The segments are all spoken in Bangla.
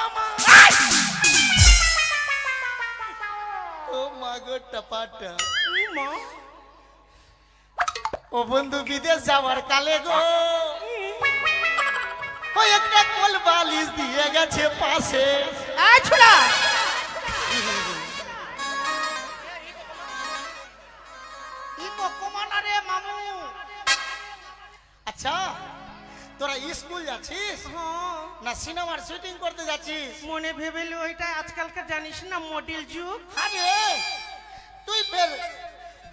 মামা ও মাগো টাপাটা মা ও বন্ধু বিদেশ যাওয়ার কালে গো ও একটা কোল বালিশ দিয়ে গেছে পাশে এই ছোড়া ইকো কমানা রে মামু আচ্ছা তোরা স্কুল যাচ্ছিস হ্যাঁ না সিনেমার শুটিং করতে যাচ্ছিস মনে ভেবেলে ওইটা আজকালকার জানিস না মডেল যুগ আরে তুই ফের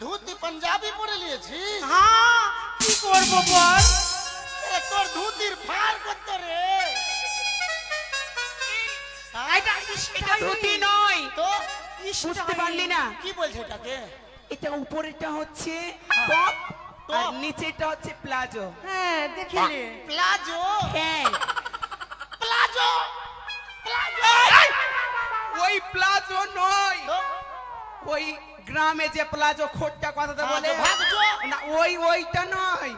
ধুতি পাঞ্জাবি পরে নিয়েছিস হ্যাঁ কি করবো বল এ তোর ধুতির ফার কত রে এটা ধুতি নয় তো বুঝতে পারলি না কি বলছে এটাকে এটা উপরেটা হচ্ছে টপ টপ। আর নিচেটা হচ্ছে প্লাজো। হ্যাঁ দেখিলে প্লাজো হ্যাঁ প্লাজো প্লাজো ওই প্লাজো নয়, তো ওই গ্রামে যে প্লাজো খোট্টা কথাটা বলে ভাগজো না, ওইটা নয়,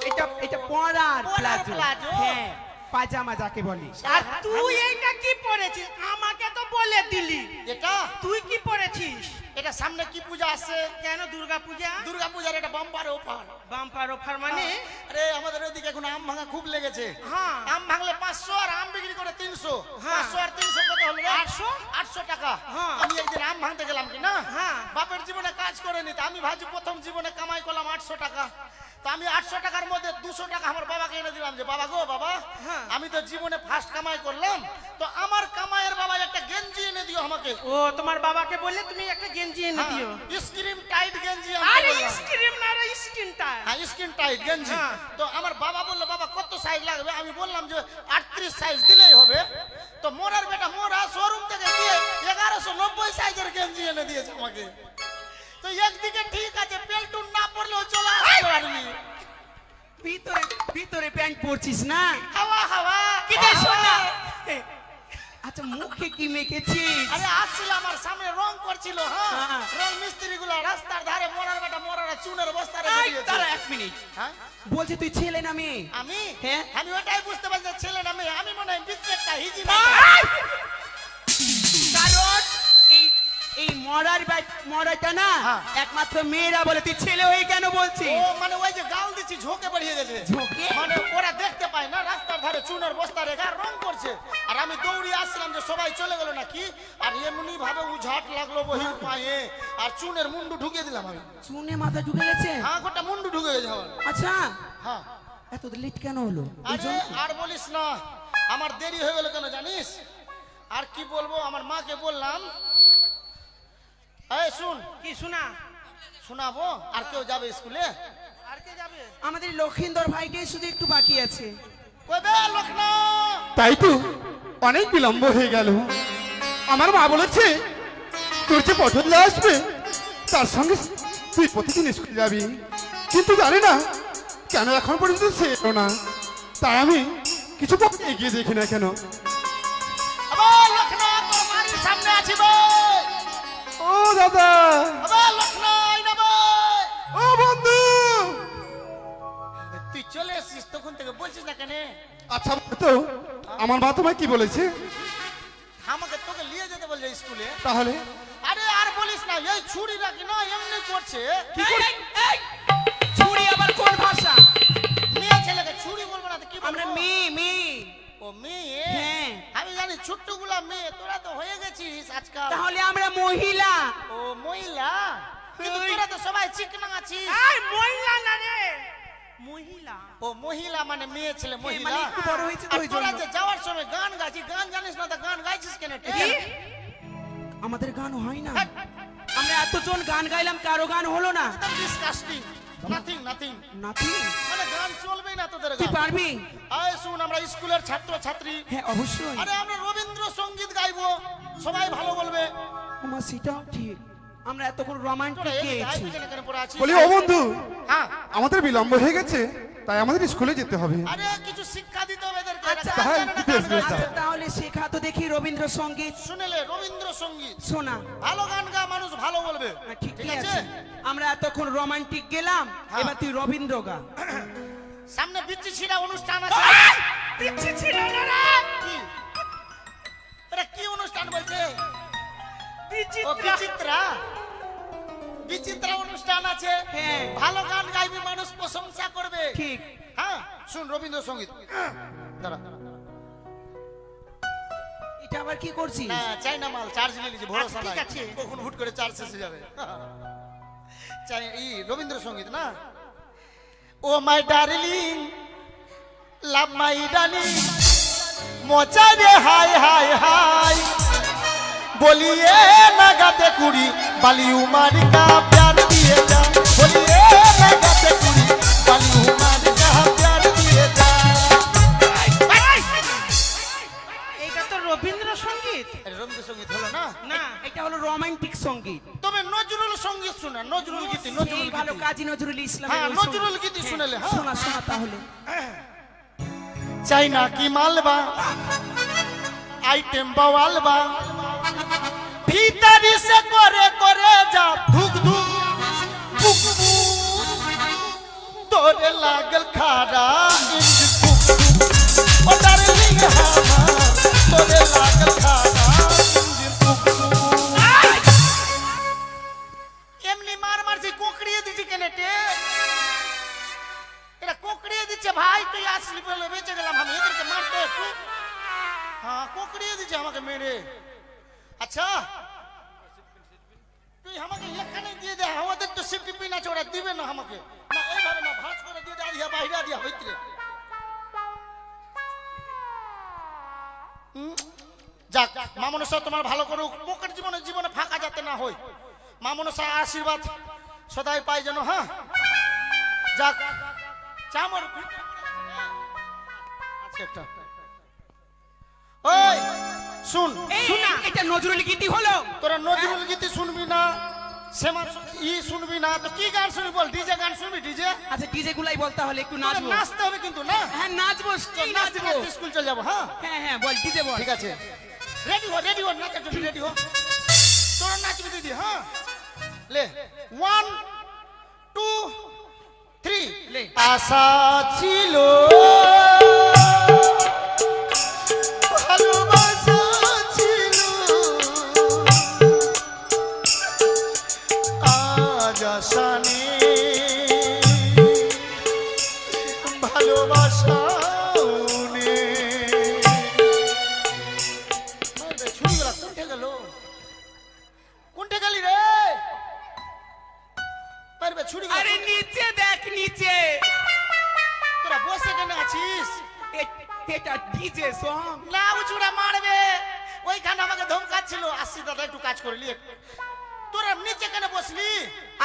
এটা এটা পরার প্লাজো। প্লাজো। হ্যাঁ পাজামা যাকে বলি। আর তুই এইটা কি পরেছিস আমাকে তো বলে দিলি এটা তুই কি পরেছিস এটা সামনে কি পূজা আসছে কেন দুর্গা পূজা দুর্গা পূজার এটা বাম্পার অফার বাম্পার অফার মানে আরে আমাদের ওইদিকে এখন আম ভাঙা খুব লেগেছে হ্যাঁ। আম ভাঙলে 500 আর আম বিক্রি করে 300 হ্যাঁ। 500 আর 300 কত হলো রে 800 800 টাকা হ্যাঁ। আমি একদিন আম ভাঙতে গেলাম কি না হ্যাঁ। বাপের জীবনে কাজ করেনি তা আমি ভাবছি প্রথম জীবনে কামাই করলাম 800 টাকা তো আমি 800 টাকার মধ্যে 200 টাকা আমার বাবাকে এনে দিলাম যে বাবা গো বাবা হ্যাঁ। আমি তো জীবনে ফার্স্ট কামাই করলাম তো আমার কামাইয়ের বাবা একটা গেঞ্জি এনে দিও আমাকে ও তোমার বাবাকে বললে তুমি একটা গেঞ্জি এনে দিও স্ক্রিম টাইট গেঞ্জি আরে আমি স্ক্রিম না রে স্কিনটা স্কিন টাইট গেঞ্জি হ্যাঁ। তো আমার বাবা বললো বাবা কত সাইজ লাগবে আমি বললাম যে 38 সাইজ দিলেই হবে তো মোরার বেটা মোরা শোরুম থেকে গিয়ে 1190 সাইজের গেঞ্জি এনে দিয়েছে আমাকে তো একদিকে ঠিক আছে পেলটুন না পড়লেও চলে আসতে পারবি ভিতরে ভিতরে প্যান্ট পরছিস না? হাওয়া হাওয়া কি রে শোনা, আচ্ছা মুখে কি মেখেছিস? আরে আসছিল আমার সামনে রং করছিল হ্যাঁ হ্যাঁ। রং মিস্ত্রি গুলো রাস্তার ধারে মোরার বেটা মোরারা চুনের বস্তা রেখে এই, দিয়েছে দাঁড়া এক মিনিট, হ্যাঁ বলছি তুই ছেলে না মেয়ে? আমি হ্যাঁ। আমি ওটাই বুঝতে পারছি যে ছেলে না মেয়ে আমি মনে হয় বিচ্ছেদটা হিজি না কারণ এই এই মরাটা না হ্যাঁ। একমাত্র মেয়েরা বলে, তুই ছেলে হয়ে কেন বলছিস? ও মানে ওই যে গাল দিচ্ছি ঝোঁকে বেরিয়ে গেছে ঝোঁকে? মানে ওরা দেখতে পায় না রাস্তার ধারে চুনের বস্তা রেখে আর রং করছে আর আমি দৌড়িয়ে আসছিলাম যে সবাই চলে গেল নাকি আর এমনি ভাবে উঝাট লাগলো বহির পায়ে আর চুনের মুন্ডু ঢুকিয়ে দিলাম আমি চুনে মাথা ঢুকে গেছে? হ্যাঁ গোটা মুন্ডু ঢুকে গেছে আমার আচ্ছা হ্যাঁ এত লেট কেন হলো? আরে আর বলিস না আমার দেরি হয়ে গেল কেন জানিস আর কি বলবো আমার মাকে বললাম এই শুন কি শোনা শোনাবো আর কেউ যাবে স্কুলে আর কে যাবে আমাদের লক্ষিন্দর ভাইটাই শুধু একটু বাকি আছে। কবে লখনৌ তাই তো অনেক বিলম্ব হয়ে গেল। আমার মা বলেছে তোর যে পছন্দ আসবে তার সঙ্গে তুই প্রতিদিন স্কুল যাবি, কিন্তু জানি না কেন এখন পর্যন্ত সে এলো না, তাই আমি কিছু পথ এগিয়ে দেখি না কেন। আবার লখনৌ তোর বাড়ির সামনে আছি ভাই ও দাদা, আবার লখনৌ না ভাই ও বন্ধু, তুই চলে এসেছিস তখন থেকে বলছিস না কেন আচ্ছা তো আমার মা তোমায় কি বলেছে? আমাকে তোকে নিয়ে যেতে বলছে স্কুলে তাহলে আরে আর বলিস না এই ছুরি রাখি না এমনি করছে এই, এই, ছুরি আবার কোন ভাষা? মেয়ে ছেলেকে ছুরি বলবো না তো কি আমরা বলবো মেয়ে। ও মেয়ে হ্যাঁ। আমি জানি ছোট্টগুলা মেয়ে তোরা তো হয়ে গেছিস আজকাল তাহলে আমরা মহিলা। ও মহিলা কিন্তু ওই। তোরা তো সবাই চিকনা আছিস আর মহিলা না রে মহিলা ও মহিলা মানে মেয়ে ছেলে মহিলা মানে একটু বড় হয়েছে তো আর ওই তোরা জন্য। যে যাওয়ার সময় গান গাইছিস গান জানিস না তো গান গাইছিস কেন ঠিক কি? আমাদের গান হয় না, হ্যাঁ। আমরা এতজন গান গাইলাম কারো গান হলো না। একদম ডিসকাস্টিং নাথিং নাথিং নাতি মানে গান চলবেই না তোদের তুই গান পারবি? আয় শুন আমরা স্কুলের ছাত্র ছাত্রী হ্যাঁ অবশ্যই। আরে আমরা রবীন্দ্র সঙ্গীত গাইবো সবাই ভালো বলবে আমার সেটাও ঠিক, আমরা এতক্ষণ রোমান্টিক তোরা এই গাই গেয়েছি। পিছনে কেন পড়ে আছিস বলি ও বন্ধু, হ্যাঁ আমাদের বিলম্ব হয়ে গেছে তাই আমাদের স্কুলে যেতে হবে। আরে কিছু শিক্ষা দিতে হবে এদেরকে আচ্ছা, এরা গান তাই জানে না, দিতে গান আসবে, গাইছে। আচ্ছা তাহলে শেখা তো দেখি রবীন্দ্রসঙ্গীত। শুনেলে রবীন্দ্র সঙ্গীত শোনা ভালো গান গা মানুষ ভালো বলবে ঠিকই আছে, আমরা এতক্ষণ রোমান্টিক গেলাম, হ্যাঁ। এবার তুই রবীন্দ্র গা। সামনে বিচ্ছি ছিড়া অনুষ্ঠান আছে পিচ্ছি ছিল না রে কি বিচিত্রা বিচিত্রা বিচিত্রা অনুষ্ঠান আছে, হ্যাঁ। ভালো গান গাইবি, মানুষ প্রশংসা করবে। ঠিক। হ্যাঁ, শুন রবীন্দ্রসঙ্গীত। দাঁড়া, এটা আবার কি করছিস? না চাইনা মাল, চার্জ নিয়ে নিয়েছি, ভরসা ঠিক নাই, আছে। কখন হুট করে চার্জ শেষ হয়ে যাবে। চাই রবীন্দ্রসঙ্গীত না। ও my darling, love my darling, মজা রে হাই হাই হাই, बोलिए लगाते कुड़ी बाली उमर का प्यार दिए जा, बोलिए लगाते कुड़ी बाली उमर का प्यार दिए जा। এইটা তো রবীন্দ্রসঙ্গীত রবীন্দ্রসঙ্গীত হলো না, না। এটা হলো রোমান্টিক সঙ্গীত। তবে নজরুল সঙ্গীত শোনা, নজরুল গীতি, নজরুল এই ভালো গীতি। কাজী নজরুল ইসলাম। হ্যাঁ, নজরুল গীতি শুনেলে, হ্যাঁ। শোনা শোনা তাহলে। চাইনা কি মালবা আইটেম বাওয়ালবা, ভিতরি সে করে করে যা ধুক ধুক পুক পুক, তোরে লাগল খারা ইঞ্জিন পুক পুক, ও ডার্লিং হামার, তোরে লাগল খারা ইঞ্জিন পুক পুক। এমনি মার মারছি, কোকড়িয়ে দিছি কেনেটে, এটা কোকড়িয়ে দিচ্ছে ভাই। তুই আসলি বলে বেঁচে গেলাম আমি, এদেরকে মারতে একটু। হ্যাঁ, কোকড়িয়ে দিচ্ছে আমাকে মেরে। আচ্ছা, তুই আমাকে এখানে দিয়ে দে, আমাদের তো সেফটি পিন আছে, ওরা দিবে না আমাকে। না এইভাবে না, ভাঁজ করে দিয়ে দে, দিয়া বাইরে দিয়া হইতে। যাক, মা মনসা তোমার ভালো করুক, পকেট জীবনে জীবনে ফাঁকা যাতে না হয়, মা মনসা আশীর্বাদ সদাই পাই যেন। হ্যাঁ, যাক, চামর আচ্ছা একটা। ওই শুন, এই, এটা নজরুল গীতি হলো। তোরা নজরুল গীতি শুনবি না, শ্যামা শুনবি না, তো কি গান শুনবি বল? ডিজে গান শুনবি? ডিজে আচ্ছা ডিজে গুলাই বলতে হলে একটু তোদের নাচবো। নাচতে হবে কিন্তু, না? হ্যাঁ নাচবো, কি নাচতে নাচবো? নাচতে স্কুল চলে যাবো। হ্যাঁ হ্যাঁ হ্যাঁ বল, ডিজে বল। ঠিক আছে, রেডি হো, রেডি হো, নাচার জন্য রেডি হো। তোরা নাচবি দিদি। হ্যাঁ, লে 1 2 3 লে। আশা ছিল, ভালোবাসা ছিল, আজ আশা নেই, ভালোবাসা নেই। ছুরিগুলা কোনটা গেল? কোনটা গেলি রে? পারবে ছুরিগুলা? আরে নিচে দেখ, নিচে। তোরা বসে কেন আছিস? এটা ডিজে সং। না, উচুড়া মারবে। ওইখানে আমাকে ধমকাচ্ছিল, আসছি দাদা একটু কাজ করলি। তোরা নিচে কেন বসলি?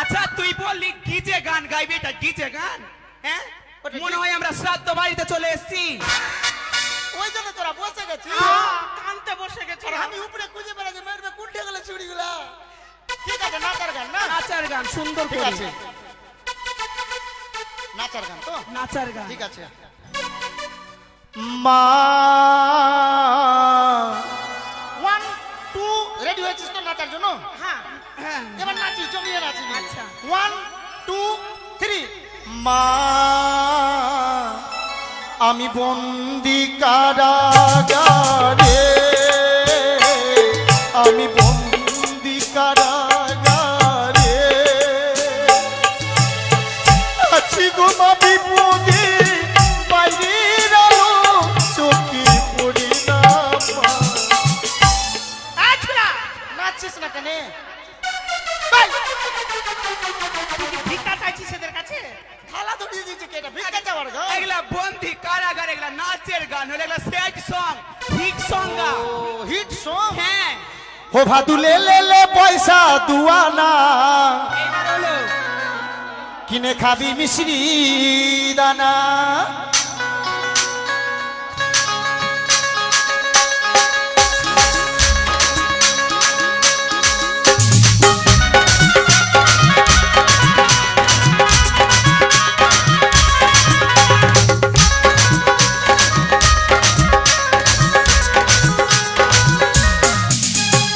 আচ্ছা তুই বললি ডিজে গান গাইবি, এটা ডিজে গান? হ্যাঁ, ওটা মনে হয় আমরা শ্রাদ্ধ বাড়িতে চলে এসেছি। ওই জন্য তোরা বসে গেছিস। কানতে বসে গেছে। আর আমি উপরে খুঁজে বেড়াচ্ছি, মারবে কোনটা গেলে চুড়িগুলা। ঠিক আছে, নাচার গান না? নাচার গান সুন্দর ঠিক করে। আছে, নাচার গান তো? নাচার গান। ঠিক আছে। মা 1 2 রেডি হয়েছিস তো নাচার জন্য? হ্যাঁ, হ্যাঁ এবার নাচিস, জমিয়ে নাচিস। আচ্ছা। 1 2 3 মা আমি বন্দি কারাগারে, আমি বন্দি কারাগারে, আছি গো মা বিপদে, বাইরের আলো চোখে পড়ে না। আচ্ছা নাচছিস না কেন? ভিক্ষা চাইছিস এদের কাছে? থালা ধরিয়ে দিয়েছে কে? এটা ভিক্ষা চাওয়ার ঘর? এগুলা বন্দি কারাগার, এগুলা নাচের গান হলো, এগুলা স্যাড সং, হিট সং গা। ও হিট সং। হ্যাঁ, हो भादु ले ले ले पैसा दुआना, এবার হলো किने खाबी मिश्री दाना।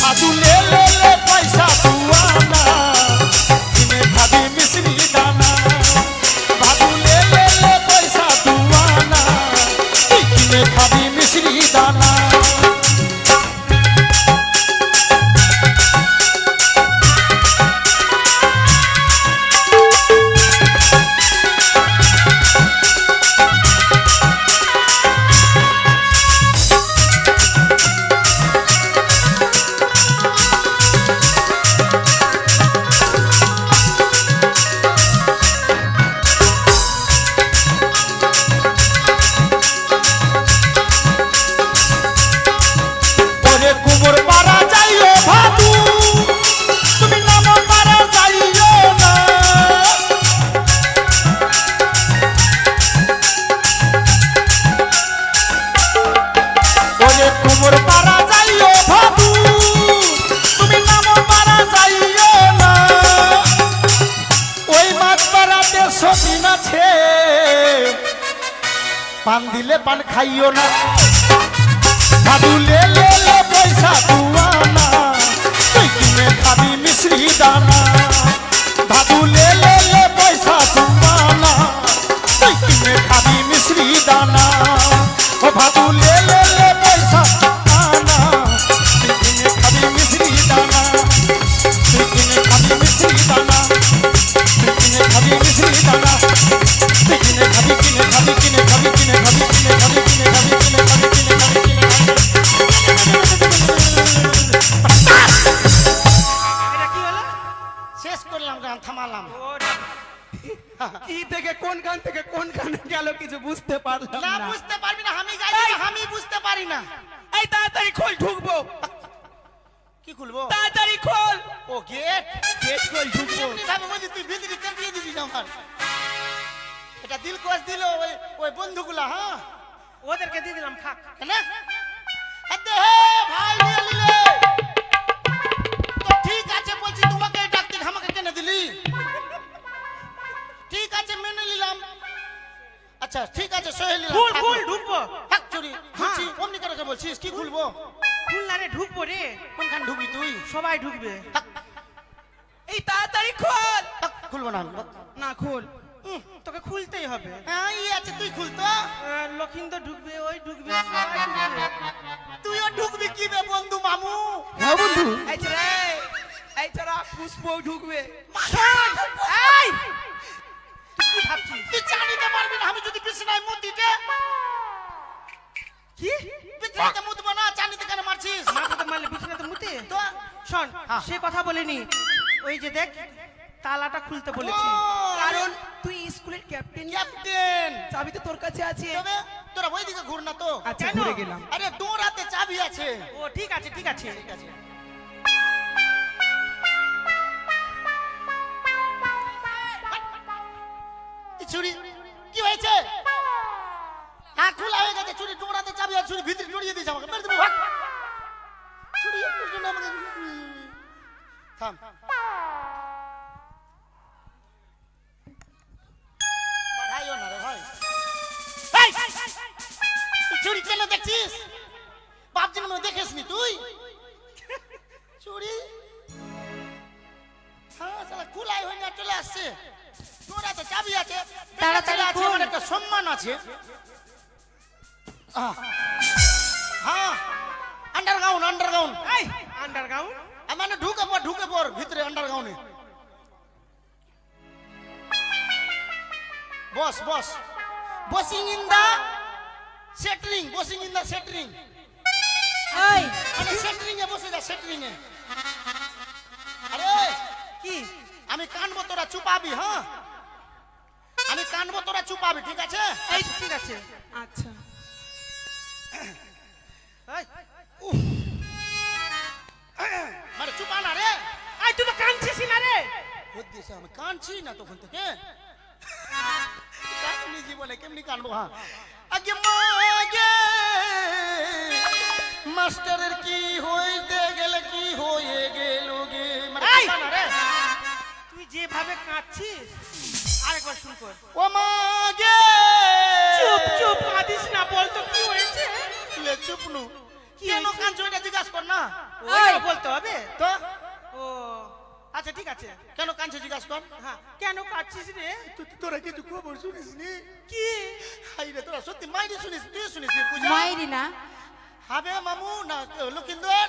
भादु ले ले ले पैसा दुआना, किने खाबी मिश्री दाना। भादु ले ले ले पैसा दुआना, ওরে কুমোর পাড়া যাইও ভাদু তুমি নাম পাড়া যাইও না ওরে কুমোর পাড়া যাইও ভাদু তুমি নাম পাড়া যাইও না ওই মাছ পাড়াতে সতীন আছে পান দিলে পান খাইও না ভাদু লে লে লে পয়সা দুয়ানা তুই কিনে খাবি মিশ্রি দানা ভাদু লে লে লে পয়সা দুয়ানা তুই কিনে খাবি মিশ্রি দানা ও ভাদু লে লে লে পয়সা দানা তুই কিনে খাবি মিশ্রি দানা তুই কিনে খাবি মিশ্রি দানা তুই কিনে খাবি মিশ্রি দানা তুই কিনে খাবি কিনে খাবি কিনে খাবি কিনে খাবি কিনে খাবি কিনে খাবি কিনে খাবি কিনে খাবি কিনে এটা কি হলো? শেষ করলাম গান থামালাম কি থেকে কোন গান থেকে কোন গান গেল কিছু বুঝতে পারলাম না না। বুঝতে পারবি না আমি গাই আমি বুঝতে পারি না এই তাড়াতাড়ি খোল, ঢুকবো। কি খুলবো তাড়াতাড়ি খোল। ও গেট গেট খোল, ঢুকবো। এমনি ভাবে বলছি তুই ভিতরে দিয়ে দিবি আমার এটা দিল কোষ দিল ওই ওই বন্ধুগুলা হ্যাঁ ওদেরকে দিয়ে দিলাম খাক। না আতে হে ভাই নিয়ে নিলে তো ঠিক আছে বলছি তোমাকে ডাকতে আমাকে কেন দিলি ঠিক আছে মেনে নিলাম আচ্ছা ঠিক আছে সহে নিলাম খুল খুল ঢুকবো। হাক চুরি খুলছি অমনি করে বলছিস কি খুলবো খুল না রে, ঢুকবো রে। কোনখান ঢুকবি তুই সবাই ঢুকবে। হাক, এই তাড়াতাড়ি খোল। হাক, খুলবো না আমি, হাক। না খোল। তোকে খুলতেই হবে। হ্যাঁ ই আছে তুই খুলতো লক্ষিন্দর ঢুকবে, ওই ঢুকবে, সবাই ঢুকবে। তুইও ঢুকবি কি বে বন্ধু মামু হ্যাঁ বন্ধু এই ছেড়ে, এই ছেড়া পুষ্প ঢুকবে। এই! তুই কি ভাবছিস? তুই জানিতে পারবি না আমি যদি বিছনায় মুতিতে কি? বিছনাতে মুতবো না জানিতে কেন মারছিস মাথাতে মারলে বিছানাতে মুতে? তো শোন, হ্যাঁ। সে কথা বলিনি। ওই যে দেখ, তালাটা খুলতে বলেছি। কারণ তুই স্কুলের ক্যাপ্টেন, ক্যাপ্টেন চাবি তো তোর কাছে আছে। তবে তোরা ওইদিকে ঘুর না তো আচ্ছা, কেন? ঘুরে গেলাম। আরে ডোরাতে চাবি আছে ও ঠিক আছে, ঠিক আছে। ঠিক আছে এই চুরি কি হয়েছে হ্যাঁ খোলা হয়ে গেছে চুরি ডোরাতে চাবি আর চুরি ভিতরে জড়িয়ে দিয়েছে আমাকে মেরে দেবো ভাগ চুরি একটু জন্য আমাকে থাম বাড়াইও না রে ভাই এই! এই চুরি কেন দেখছিস বাপজি মনে দেখিস নি তুই চুরি হ্যাঁ সালা কুলাই হয়ে না চলে আসছে তোর হাতে চাবি আছে তাড়াতাড়ি আছে খোল। আমার একটা সম্মান আছে হ্যাঁ আন্ডারগ্রাউন্ড এই আন্ডারগ্রাউন্ড। মানে ঢুকে পড় ভিতরে আন্ডারগ্রাউন্ডে বস বসিং ইন দা সেটরিং এই মানে সেটরিং এ বসে যা সেটরিং এ আরে কি? আমি কানবো তোরা চুপাবি হ্যাঁ আমি কানবো তোরা চুপাবি ঠিক আছে এই ঠিক আছে। আচ্ছা, এই, মানে চুপা না রে এই তুই তো কাঁদছিস না রে। বুদ্ধিছে আমি কানছি না তখন থেকে কাননি জীবনে কেমনি কানবো হ্যাঁ আগে মাগে মাস্টারের কি হইতে গেলে কি হয়ে গেল গে মানে এই! চুপা না রে তুই যেভাবে কাঁদছিস আরেকবার শুন কর। ও মাগে চুপ চুপ কাঁদিস না, বল তো কি হয়েছে? লে চুপ নু কি কেন হয়েছে? কাঁদছো এটা জিজ্ঞাসা কর না ওইটা বলতে হবে তো ও আচ্ছা ঠিক আছে। কেন কাঁদছো জিজ্ঞাসা কর হ্যাঁ, কেন কাঁদছিস রে? তোরা কিছু খবর শুনিস নি কি? হাই রে তোরা সত্যি মাইরি শুনিস তুই শুনিস নি পূজা মাইরি না হবে মামু না লক্ষিন্দর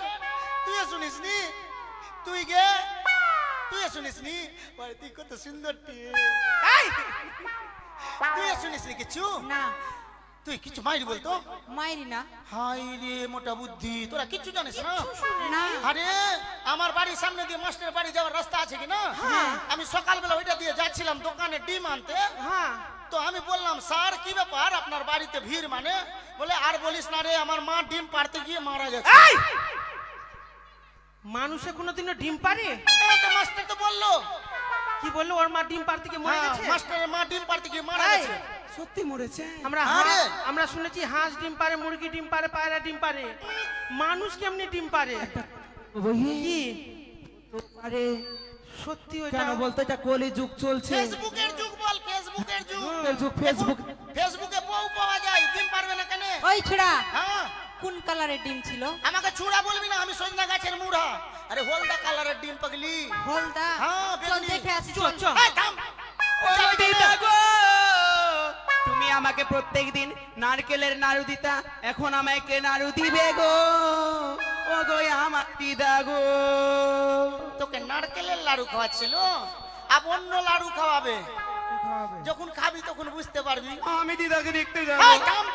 তুই শুনিস নি তুই গে তুই শুনিস নি ওই তুই কত সুন্দর এই তুই শুনিস নি কিছু না তুই কিছু মাইরি বলতো মাইরি না হাই রে মোটা বুদ্ধি তোরা কিছু জানিস না না আরে আমার বাড়ির সামনে দিয়ে মাস্টারের বাড়ি যাওয়ার রাস্তা আছে কি না আমি সকালবেলা ওইটা দিয়ে যাচ্ছিলাম দোকানে ডিম আনতে হ্যাঁ তো আমি বললাম স্যার কি ব্যাপার আপনার বাড়িতে ভিড় মানে বলে আর বলিস না রে আমার মা ডিম পাড়তে গিয়ে মারা যাচ্ছে এই মানুষে কোনোদিনও ডিম পারে? তো মাস্টার তো বললো। কি বললো? ওর মা ডিম পারতে গিয়ে মরে হ্যাঁ, গেছে? মাস্টারের মা ডিম পাড়তে গিয়ে মারা এই, গেছে। সত্যি মরেছে? আরে! আমরা শুনেছি হাঁস ডিম পারে, মুরগি ডিম পারে, পায়রা ডিম পারে, মানুষ কেমনি ডিম পারে? কি আরে সত্যি কেন ওইটা? বলতো, এটা কলি যুগ চলছে। ফেসবুকের যুগ বল, ফেসবুকের যুগ। ফেসবুক ফেসবুকে বউ পাওয়া যায়, ডিম পারবে না কেন? ওই ছোড়া, হ্যাঁ, কোন কালারের ডিম ছিল? আমাকে ছুড়া বলবি না, আমি সজনা গাছের মুড়া। আরে হলদা কালারের ডিম পাগলি। হলদা। হ্যাঁ, চল বেগুনি। দেখে আসি, চল, চল। চল। এই থাম। ও দিদা গো, তুমি আমাকে প্রত্যেকদিন নারকেলের নাড়ু দিতা, এখন আমাকে নাড়ু দিবে গো। ও গো আমার দিদা গো। তোকে নারকেলের লাড়ু খাওয়াচ্ছিল, আব অন্য লাড়ু খাওয়াবে। যখন খাবি তখন বুঝতে পারবি। আমি দিদাকে দেখতে এই যাবো। থাম।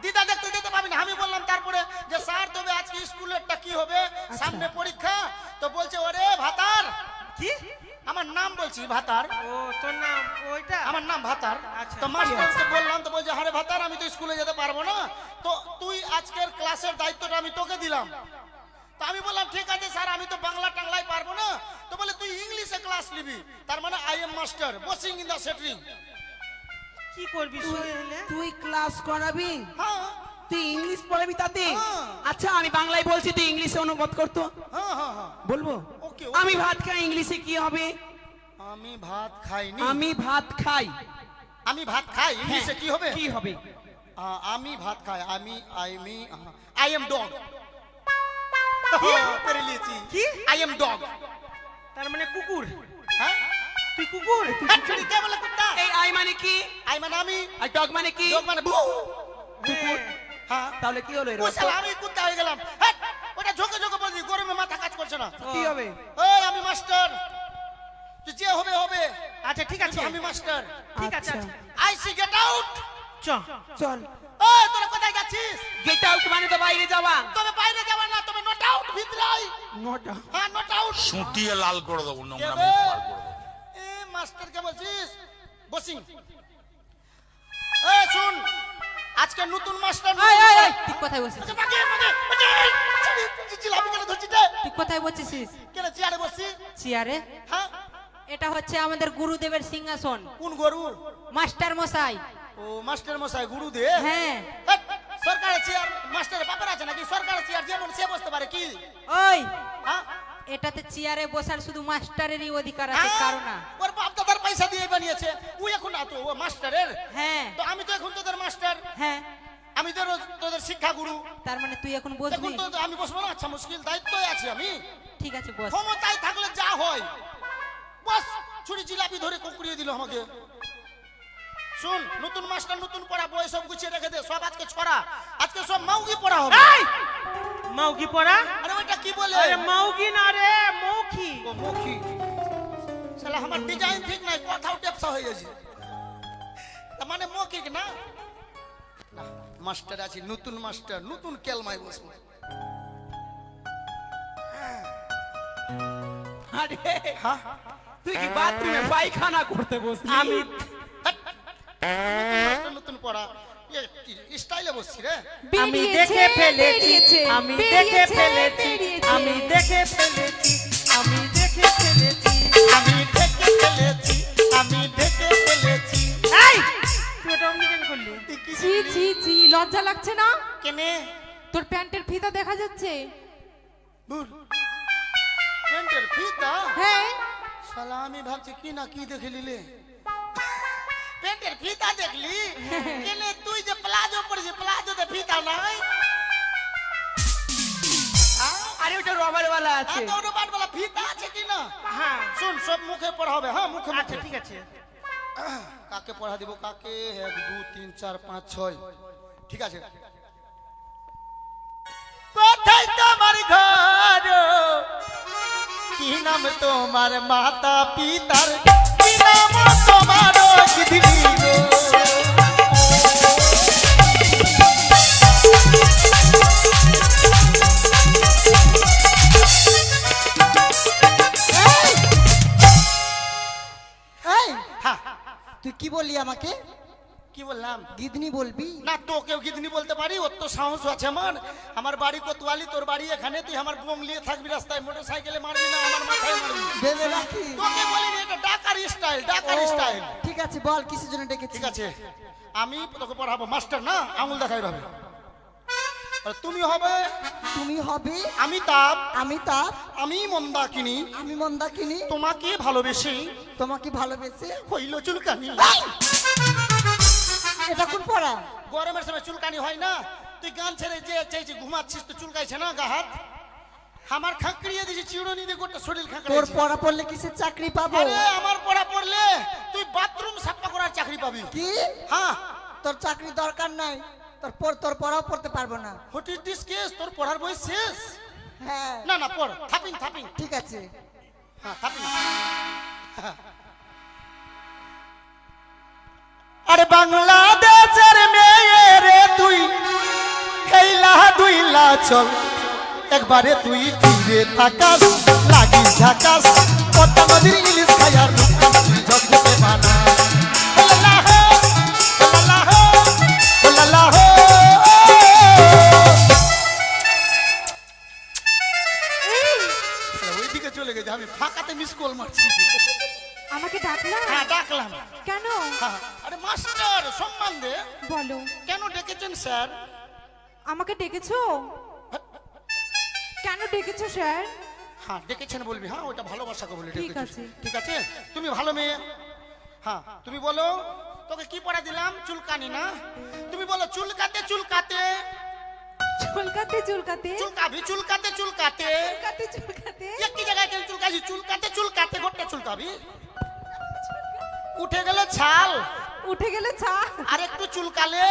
দিদা দেখতে যেতে পারবি না। আমি বললাম তারপরে যে স্যার তবে আজকে স্কুলেরটা কি হবে, সামনে পরীক্ষা। তো বলছে ওরে ভাতার। কি? আমার নাম বলছি ভাতার, ও তোর নাম ওইটা? আমার নাম ভাতার। আচ্ছা। তো মাস্টারকে বললাম, তো বলছে আরে ভাতার আমি তো স্কুলে যেতে পারবো না, তো তুই আজকের ক্লাসের দায়িত্বটা আমি তোকে দিলাম। তো আমি বললাম ঠিক আছে স্যার, আমি তো বাংলা টাংলাই পারবো না। তো বলে তুই ইংলিশে ক্লাস নিবি, তার মানে I am master bossing in the সেটরিং। কি করবি সোহেলে? তুই ক্লাস করাবি, হ্যাঁ তুই ইংলিশ পড়াবি তাতে? হ্যাঁ। আচ্ছা আমি বাংলায় বলছি, তুই ইংলিশে অনুবাদ করতো। হ্যাঁ হ্যাঁ হ্যাঁ। বলবো ওকে, আমি ভাত খাই, ইংলিশে কি হবে? আমি ভাত খাইনি। আমি ভাত খাই। আমি ভাত খাই, ইংলিশে কি হবে? কি হবে? আমি ভাত খাই, আই এম ডগ। পেরে লিয়েছি। কি? I am dog. তার মানে কুকুর? হ্যাঁ, তুই কুকুর? ছুরি কে বলে কুত্তা? এই আই মানে কি? আই মানে আমি, আর ডগ মানে কি? ডগ মানে বু। কুকুর। হ্যাঁ, তাহলে কি হলো এর ও অর্থ? শালা আমি কুত্তা হয়ে গেলাম। হ্যাট, ওটা ঝোঁকে ঝোঁকে বলছি, গরমে মাথা কাজ করছে না। কি হবে? ওই আমি মাস্টার, তুই যে হবে হবে। আচ্ছা ঠিক আছে, আমি মাস্টার। ঠিক আছে। আচ্ছা। I see get out. চ চল। ওই তোরা কোথায় যাচ্ছিস? গেট আউট মানে তো বাইরে যাওয়া। তবে বাইরে যাবা না, তবে নট আউট ভিতরে আই। নটা। হ্যাঁ, নট আউট। সুটিয়ে লাল করে দেবো, নোংরা কে মুখ বে? বার করে দেবো। এ মাস্টার কে বলছিস? বসিং। এই শুন, আজকে নতুন মাস্টার। এই, এই, এই, তুই কোথায় বসেছিস? জিলাপি কেন ধরছিস রে? তুই কোথায় বসেছিস? কেন চেয়ারে বসছি? চেয়ারে? হ্যাঁ, এটা হচ্ছে আমাদের গুরুদেবের সিংহাসন, কোন গরু? মাস্টার মশাই। ও মাস্টার মশাই গুরু দে। হ্যাঁ। হেৎ, সরকারের চেয়ার মাস্টারের ব্যাপার আছে নাকি? সরকারের চেয়ার যেমন সে বসতে পারে কি? ওই, হ্যাঁ? এটাতে চেয়ারে বসার শুধু মাস্টারেরই অধিকার আছে, হ্যাঁ? কারণ না। ওর বাপ দাদার পয়সা দিয়ে বানিয়েছে, ও এখন না তো ও মাস্টারের। হ্যাঁ তো আমি তো এখন তোদের মাস্টার, হ্যাঁ, আমি তো তোদের শিক্ষা গুরু। তার মানে তুই এখন এখন বসবি? তো আমি বসবো না? আচ্ছা, মুশকিল, দায়িত্বই আছি আমি। ঠিক আছে, বস। ক্ষমতায় থাকলে যা হয়। বস, ছুরি জিলাপি ধরে কুকুরিয়ে দিল আমাকে। শুন, নতুন মাস্টার, নতুন পড়া, বই সব গুছিয়ে রেখে দে। সব আজকে ছড়া, আজকে সব মাউগি পড়া হবে। এই মাউকি পড়া? আরে ওইটা কি বলে? আরে মাউকি না রে, মৌখি। ও মুখী। শালা আমার ডিজাইন ঠিক নাই, কথাও টেপসা হয়ে গেছে। তার মানে মৌখিক না? না, মাস্টার আছি, নতুন মাস্টার, নতুন কেলমায় বসবো। আরে হ্যাঁ, তুই কি বাথরুমে পায়খানা করতে বসলি? আমি নতুন মাস্টার, নতুন পড়া, স্টাইলে বসছি রে। আমি দেখে ফেলেছি, আমি দেখে ফেলেছি, আমি দেখে ফেলেছি, আমি দেখে ফেলেছি, আমি ঢেকে ফেলেছি, আমি ঢেকে ফেলেছি। এই তুই এটা অমনি কেন করলি? তুই কি ছি ছি ছি, লজ্জা লাগছে না? কেনে? তোর প্যান্টের ফিতা দেখা যাচ্ছে। দূর। প্যান্টের ফিতা? হ্যাঁ, শালা আমি ভাবছি কি না কি দেখে নিলে। প্যান্টের ফিতা দেখলি? কেনে তুই যে প্লাজো পরেছিস, প্লাজোতে ফিতা নাই? আরে ওটা রবার वाला আছে। এত রোবাট বলা ফিতা আছে কি না? হ্যাঁ শুন, সব মুখে পড়া হবে। হ্যাঁ, মুখে আচ্ছা মুখে। ঠিক আছে। কাকে পড়া দিব? কাকে? 1 2 3 4 5 6। ঠিক আছে। কোথায় তোমার ঘর? কি নাম তোমার মাতা পিতার? কি নাম তোমার গিধি গো? এই, হ্যাঁ, তুই কি বললি আমাকে? কি বললাম? নাম? গিদনি বলবি? না তোকেও গিদনি বলতে পারি, ওর তো সাহস আছে। আমার বাড়ি কোতোয়ালি, তোর বাড়ি এখানে। তুই আমার বোম নিয়ে থাকবি রাস্তায়, মোটর সাইকেলে মারবি না, আমার মাথায় মারবি। ভেবে রাখি। তোকে বলিনি, এটা ডাকার স্টাইল, ডাকার স্টাইল। ঠিক আছে বল কিসের জন্য ডেকেছিস? ঠিক আছে, আমি তোকে পড়াবো, মাস্টার না, আঙুল দেখাই ভাবে। তুমি হবে, তুমি হবে অমিতাভ, অমিতাভ, আমি মন্দাকিনী, আমি মন্দাকিনী, তোমাকে ভালোবেসে তোমাকে ভালোবেসে হইল চুলকানি। এটা কোন পড়া? গরমের সময় চুলকানি হয় না? তুই গান ছেড়ে যে চাইছি ঘুমাচ্ছিস তো চুলকাইছে না গা হাত? আমার খাঁকড়িয়ে দিয়েছি চিউড়নি দিয়ে, গোটা শরীর তোর খাঁকড়িয়েছে। পড়া পড়লে কিসের চাকরি পাবো? আরে আমার পড়া পড়লে তুই বাথরুম সাফা করার চাকরি পাবি। কি? হ্যাঁ, তোর চাকরি দরকার নাই, তোর পড়াও পড়তে পারবো না। What is this case? তোর পড়ার বই শেষ? হ্যাঁ না না, পড়, থাপিং থাপিং। ঠিক আছে। হ্যাঁ, থাপিং। আরে বাংলাদেশের মেয়ে রে তুই, হেইলা দুইলা চল, একবারে তুই ফিরে থাকাস, লাগি ঝাকাস, পদ্মা নদীর ইলিশ খায়ার জগতে বানা। ওইদিকে চলে গেছে, আমি ফাঁকাতে মিস কল মারছি। আমাকে ডাকলা? হ্যাঁ, ডাকলাম। কেন? হ্যাঁ, আরে মাস্টার সম্মান দে। বলো। কেন ডেকেছেন স্যার? আমাকে ডেকেছো? কেন ডেকেছো স্যার? হ্যাঁ, ডেকেছেন বলবি। হ্যাঁ, ওটা ভালোবাসাকে বলে ঠিক ডেকেছিস। আছে। ঠিক আছে, তুমি ভালো মেয়ে। হ্যাঁ, তুমি বলো তোকে কি পড়া দিলাম? চুলকানি না? তুমি বলো চুলকাতে চুলকাতে। চুলকাতে চুলকাতে চুলকাবি, চুলকাতে চুলকাতে। চুলকাতে চুলকাতে একই জায়গায় কেন চুলকাবি? চুলকাতে চুলকাতে গোটা চুলকাবি। উঠে গেলে ছাল, উঠে গেলে ছা, আর একটু চুলকালে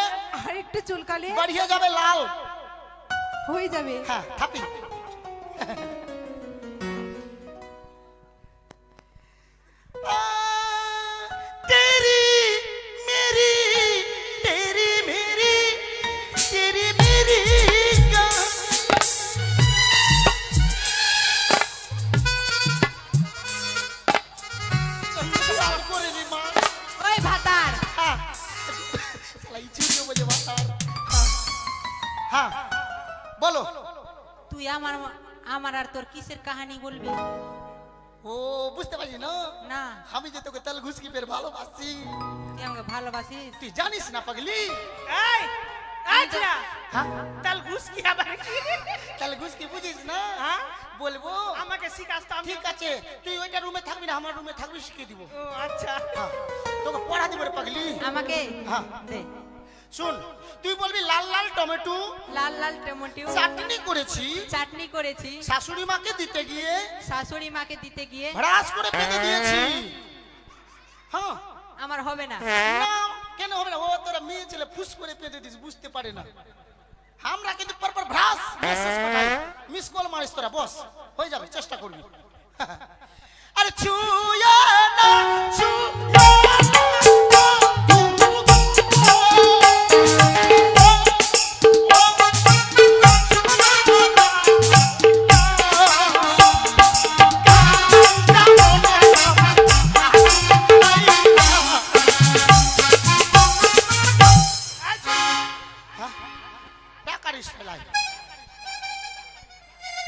আর একটু চুলকালে বাড়িয়ে যাবে লাল। হয়ে যাবে। হ্যাঁ, থাপি। तेरी मेरी, तेरी मेरी, तेरी मेरी ওই ভাতার, হ্যাঁ, বলো। তুই আমার আর তোর কিসের কাহিনী বলবি? ও বুঝতে পারছি না, না, আমি যে তোকে তেল ঘুষকি বের ভালোবাসি। তুই আমাকে ভালোবাসিস? তুই জানিস না পাগলি? এই আচ্ছা, হ্যাঁ, তাল ঘুষ কি আবার কি? তেল ঘুষকি বুঝিস না? হ্যাঁ? বলবো। আমাকে শিখাস তো, আমি ঠিক আছে, তুই ওইটা রুমে থাকবি না, আমার রুমে থাকবি, শিখিয়ে দিব। ও আচ্ছা। হ্যাঁ, তোকে পড়া দিব রে পাগলি। আমাকে হ্যাঁ। দে। শুন, তুই বলবি লাল লাল টমেটো লাল লাল টমেটো চাটনি করেছি, চাটনি করেছি, শাশুড়ি মাকে দিতে গিয়ে শাশুড়ি মাকে দিতে গিয়ে ভ্রাস করে পেতে দিয়েছি। হ্যাঁ, আমার হবে না। না, কেন হবে না? ও তোরা মেয়ে ছেলে ফুস করে পেতে দিস, বুঝতে পারে না। আমরা কিন্তু পরপর ভ্রাস মেসেজ পাঠাই, মিস কল মারিস তোরা, বস হয়ে যাবে, চেষ্টা করবি। আরে ছুয়া না, ছুয়া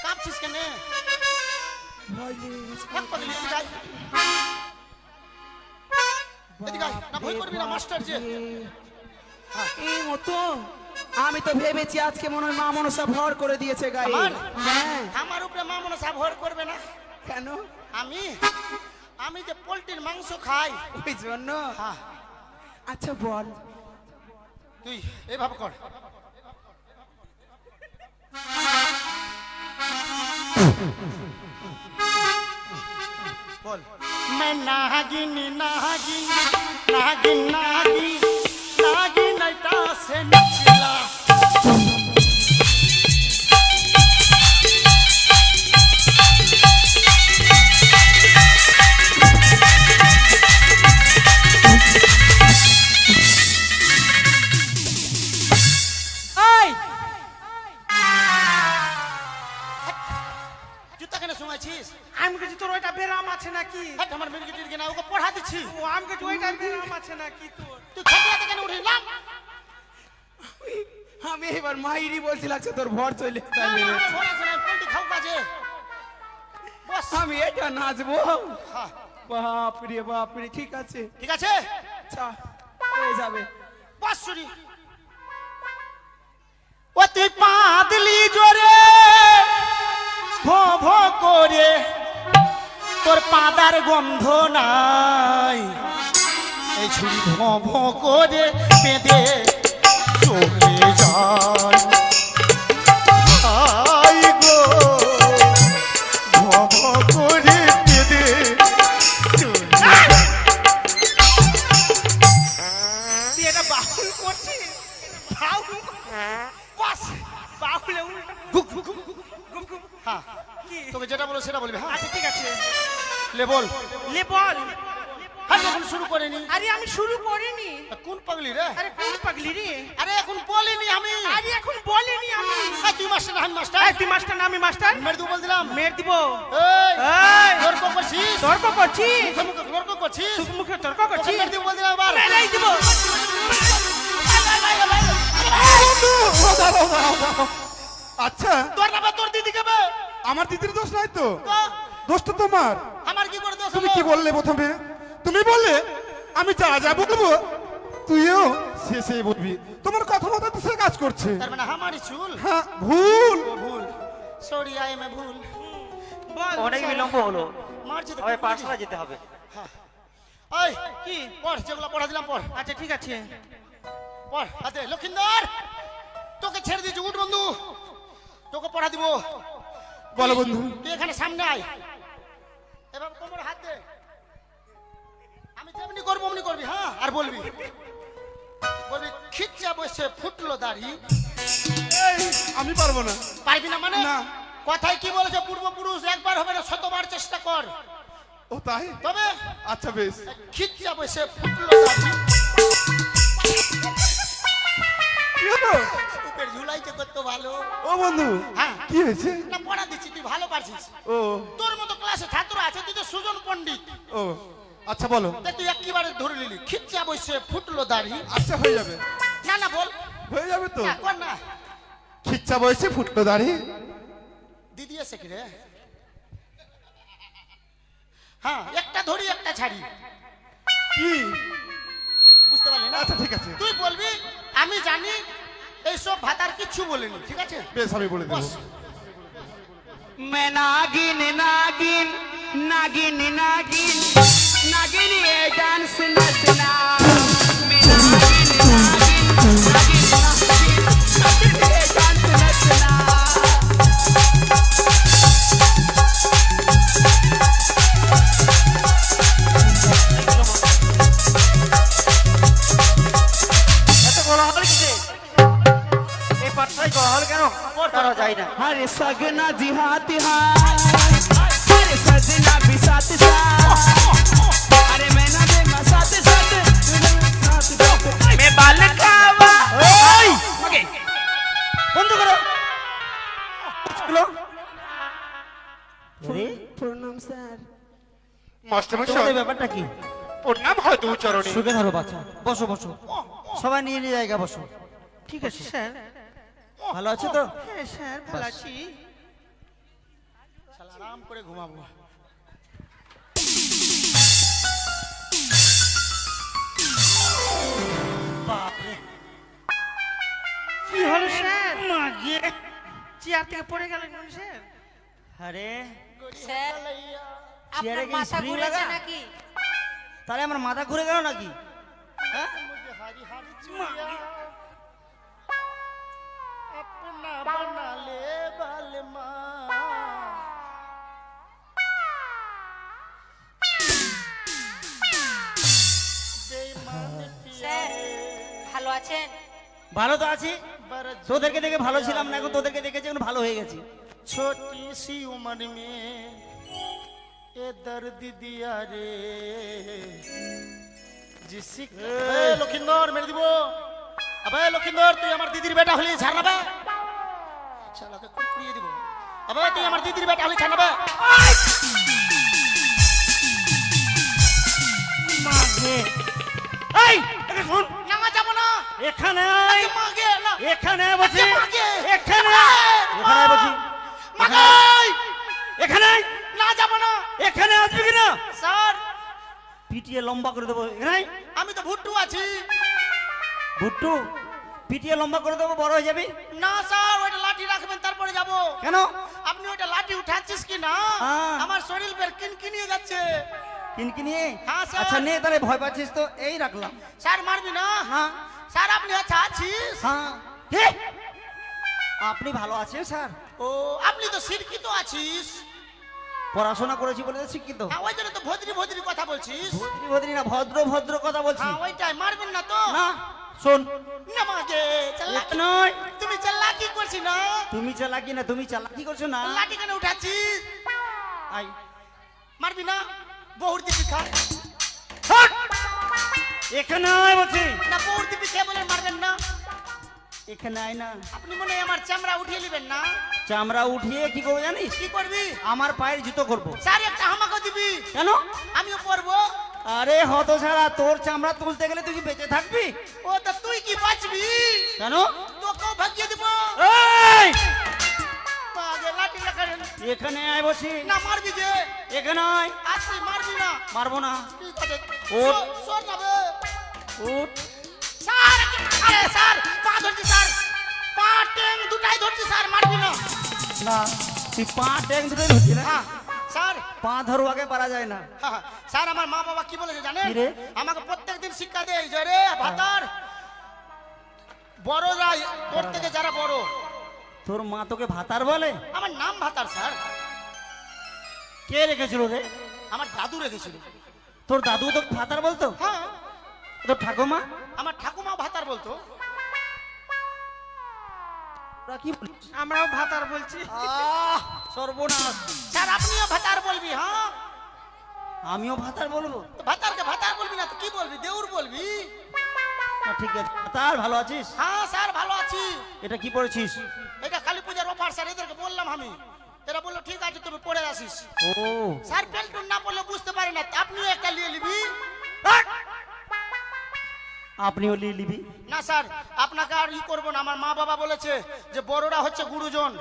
কাঁপছিস কেন? ভয় করবি না, মাস্টার যে। এই মতো আমি তো ভেবেছি আজকে মনে হয় মা মনসা ভর করে দিয়েছে গায়ে। আমার? হ্যাঁ। আমার উপরে মা মনসা ভর করবে না। কেন? আমি যে পোল্ট্রির মাংস খাই, ওই জন্য? হ্যাঁ। আচ্ছা বল। তুই এইভাবে কর। বল। मैं नागिन नागिन नागिन नागिन नागिन नैता से निचला। জুতা কেন শুমাইছিস? আমি কিছু তোর ওইটা বেরাম আছে নাকি? আমার মেয়ে না ওকে পড়া দিচ্ছি। ও আমি কিছু ওইটা বেরাম আছে নাকি তোর? তুই খাটিয়াতে কেন উঠি নাম? আমি এবার মাইরি বলছি লাগছে তোর ভর চলে না, না, আমার ভয় আছে না, পোল্ট্রি খাও কাজে। বস। আমি এটা নাচবো। হ্যাঁ, বাপরে ঠিক আছে, ঠিক আছে আচ্ছা হয়ে যাবে। বস শুনি। ও তুই পাদলি জোরে ভো ভো করে, তোর পাদার গন্ধ নাই, এই ছুরি ভো ভো করে বেঁধে চলে যায়। আই গো ভো ভো করে বেঁধে চলে যায়। তুই এটা বাউল করছিস? বাউল? বাস, বাউলে উল্টো ঘুক, ঘুক, ঘুক, ঘুক, ঘুক, ঘুক। হ্যাঁ, তোকে যেটা বলো সেটা বলবি। হ্যাঁ, আচ্ছা ঠিক আছে, লে বল। লে বল। হ্যাঁ, এখন শুরু করিনি। আরে আমি শুরু করিনি। কোন পাগলি রে? আরে কোন পাগলি রে? আরে এখন বলিনি আমি। আরে এখন বলিনি আমি। এই, তুই মাস্টার না আমি মাস্টার? এই তুই মাস্টার না আমি মাস্টার? মেরে দেবো বল দিলাম। মেরে দিব। এই, এই, তর্ক করছিস? তর্ক করছিস? মুখে মুখে তর্ক করছিস? তুই মুখে তর্ক তোকে করছিস? মেরে দেবো বল দিলাম এবার। মেরেই দিব। আচ্ছা, তোর না বা তোর দিদিকে বে? আমার দিদির দোষ নাই তো, তো দোষ তো তোমার। আমার কি করে দোষ তুমি হলো? কি বললে প্রথমে? তুমি বললে আমি যা যা বলবো তুইও শেষে বলবি। তোমার কথা মতো তো সে কাজ করছে। তার মানে আমারই চুল? হ্যাঁ, ভুল। ও ভুল, সরি আই এম এ ভুল। বল। অনেক বিলম্ব হলো, মারছি তো আমায় কুকুরই। পাঠশালা যেতে হবে। এই, কি? পড়, যেগুলো পড়া দিলাম পড়। আচ্ছা ঠিক আছে। পড় হাতে। লক্ষিন্দর, তোকে ছেড়ে দিয়েছি, উঠ বন্ধু, তোকে পড়া দিব। বলো বন্ধু। তুই এখানে সামনে আয়, এবার কোমরে হাত দে। আমি যেমনি করবো অমনি করবি। হ্যাঁ, আর বলবি খিচ্চা বসে ফুটলো দাড়ি। এই, আমি পারবো না। পারবি না মানে? না। কথায় কি বলেছে পূর্বপুরুষ, একবার হবে না শতবার চেষ্টা কর। ও তাই? তবে আচ্ছা বেশ। খিচ্চা বসে ফুটলো দাড়ি। কি হলো? উপের ঝুলাইছে কত ভালো। ও বন্ধু, হ্যাঁ। কি হয়েছে? না, পড়া দিচ্ছি, তুই ভালো পারছিস। ও তোর মতো ক্লাসে ছাত্র আছে, তুই তো সুজন পণ্ডিত। ও আচ্ছা বলো। তা তুই একেবারে ধরে নিলি, খিচ্চা বসে ফুটলো দাড়ি। আচ্ছা হয়ে যাবে, না না বল। হয়ে যাবে তো। না, কর না। খিচ্চা বয়সে ফুটলো দাড়ি। দিদি এসে কি রে? হ্যাঁ, একটা ধরি একটা ছাড়ি, কি? বুঝতে পারলি না? আচ্ছা ঠিক আছে, তুই বলবি আমি জানি, এইসব ভাতার কিচ্ছু বলিনি, ঠিক আছে? বেশ আমি বলে দেবো। বস। मैं नागिन नागिन नागिन नागिन नागिन ये डांस नचना मैं नागिन नागिन नागिन नागिन नागिन ये डांस नचना এত কোলাহল কিসে? এই পাঠশালায় কোলাহল কেন? তারা যায় না। हरे सगना जी हाथ हाथ हरे सजना भी साथ साथ अरे मैं ना दे मैं साथ साथ साथ साथ मैं बाल खावा এই, ओके বন্ধ করো। এগুলো? আরে, प्रणाम सर মাস্টারমশাই, তোমাদের ব্যাপারটা কি? প্রণাম হয়তো উচ্চারণে। সুখে ধরো বাচ্চা, বসো বসো, সবাই নিয়ে নিয়ে জায়গা বসো। ठीक है सर ভালো আছো তো? হ্যাঁ স্যার ভালো আছি শালা আরাম করে ঘুমাবো। বাপরে, কি হলো স্যার চেয়ার থেকে পড়ে গেলেন কোন স্যার আরে স্যার, চেয়ারে আপনার কি মাথা স্প্রিং ঘুরেছে লাগা? নাকি? তাহলে আমার মাথা ঘুরে গেল নাকি? হ্যাঁ? হারি হারি চুড়িয়া अपना बना ले बालमा। बेईमान স্যার, ভালো আছেন? ভালো তো আছি, बरज তোদেরকে দেখে ভালো ছিলাম না, এখন তোদেরকে দেখেছি এখন ভালো হয়ে গেছি। छोटी सी उम्र में ये दर्द दिया रे जिसी লক্ষিন্দর মেরে দিব। আবে লক্ষিন্দর, তুই আমার দিদির বেটা হলি ছাড় না বে, শালাকে কুকুরিয়ে দিব। আবে তুই আমার দিদির বেটা হলি ছাড় না বে। এই, এখানে শোন না যাবো না। এখানে আয় মাগে না। এখানে আয় বলছি মাগে। এখানে আয়। এখানে আয় বলছি মাগে। এখানে আয়। না যাবো না। এখানে আসবি কিনা স্যার পিটিয়ে লম্বা করে দেবো এখানে আয়। আমি তো ভুট্টু আছি। ভুট্টু পিটিয়ে লম্বা করে দেবো বড় হয়ে যাবি না স্যার ওইটা লাঠি রাখবেন তারপরে যাব। কেন আপনি ওইটা লাঠি উঠাচ্ছিস কি না? হ্যাঁ। আমার শরীর বের কিনকিনিয়ে যাচ্ছে। কিনকিনিয়ে হ্যাঁ, স্যার। আচ্ছা নে তাহলে ভয় পাচ্ছিস তো এই রাখলাম স্যার মারবি না? হ্যাঁ স্যার আপনি আচ্ছা আছিস? হ্যাঁ হে, আপনি ভালো আছেন স্যার ও আপনি তো শিক্ষিত আছিস। পড়াশোনা করেছি বলে তো শিক্ষিত হ্যাঁ ওই জন্য তো ভদ্রি ভদ্রি কথা বলছিস। ভদ্রি ভদ্রি না ভদ্র ভদ্র কথা বলছি হ্যাঁ ওইটাই মারবেন না তো? না শোন না মাগে এক চালাকি নয় তুমি চালাকি করছি না? তুমি চালাকি না তুমি চালাকি করছো না লাঠি কেন উঠাচ্ছিস? আই মারবি না? বহুর দিবি খা। হাট! এখানে আয় বলছি না বহুর দিবি খেয়ে বলে মারবেন না? এখানে আয় না আপনি মনে হয় আমার চামড়া উঠিয়ে নেবেন না? চামড়া উঠিয়ে কি করবো জানিস কি করবি? আমার পায়ের জুতো করবো স্যার একটা আমাকে দিবি, কেন আমিও পরবো। আরে হত ছাড়া তোর চামড়া তুলতে গেলে তুই কি বেঁচে থাকবি ও তা তুই কি বাঁচবি? কেন তোকেও ভাগিয়ে দিব। এই! মাগে লাঠি লাগালেন। এখানে আয় বলছি না মারবি যে? এখানে আয় আসি মারবি না? মারবো না ঠিক আছে। ওঠ। সর না বে। উঠ স্যার আরে স্যার পা ধরছি স্যার, পা টেং দুটাই ধরছি স্যার, মারবি না? না তুই পা ট্যাং দুটোই ধরছি না হ্যাঁ স্যার। পা ধরুয়াকে পারা যায় না হ্যাঁ, স্যার আমার মা বাবা কি বলেছে জানেন? কি রে? আমাকে প্রত্যেকদিন শিক্ষা দেয় যে রে ভাতার বড়রা তোর থেকে যারা বড়। তোর মা তোকে ভাতার বলে আমার নাম ভাতার স্যার, কে রেখেছিল রে আমার দাদু রেখেছিল। তোর দাদু তোকে ভাতার বলতো হ্যাঁ তোর ঠাকুমা আমার ঠাকুমা ভাতার বলতো। তোরা কি বলিস আমরাও ভাতার বলছি। সর্বনাশ স্যার আপনিও ভাতার বলবি? হ্যাঁ আমিও ভাতার বলবো তো ভাতারকে ভাতার বলবি না তো কি বলবি? দেউর বলবি। না, ঠিক আছে ভাতার ভালো আছিস হ্যাঁ স্যার ভালো আছি। এটা কি পড়েছিস এটা কালী পূজার অফার স্যার, এদেরকে বললাম আমি, এরা বললো ঠিক আছে তুমি পড়ে আসিস। ও স্যার পেন্টুন না বললে বুঝতে পারি না, আপনিও একটা নিয়ে নিবি। আপনিও নিয়ে নিবি না স্যার আপনাকে আর ই করবো না, আমার মা বাবা বলেছে যে বড়রা হচ্ছে গুরুজন,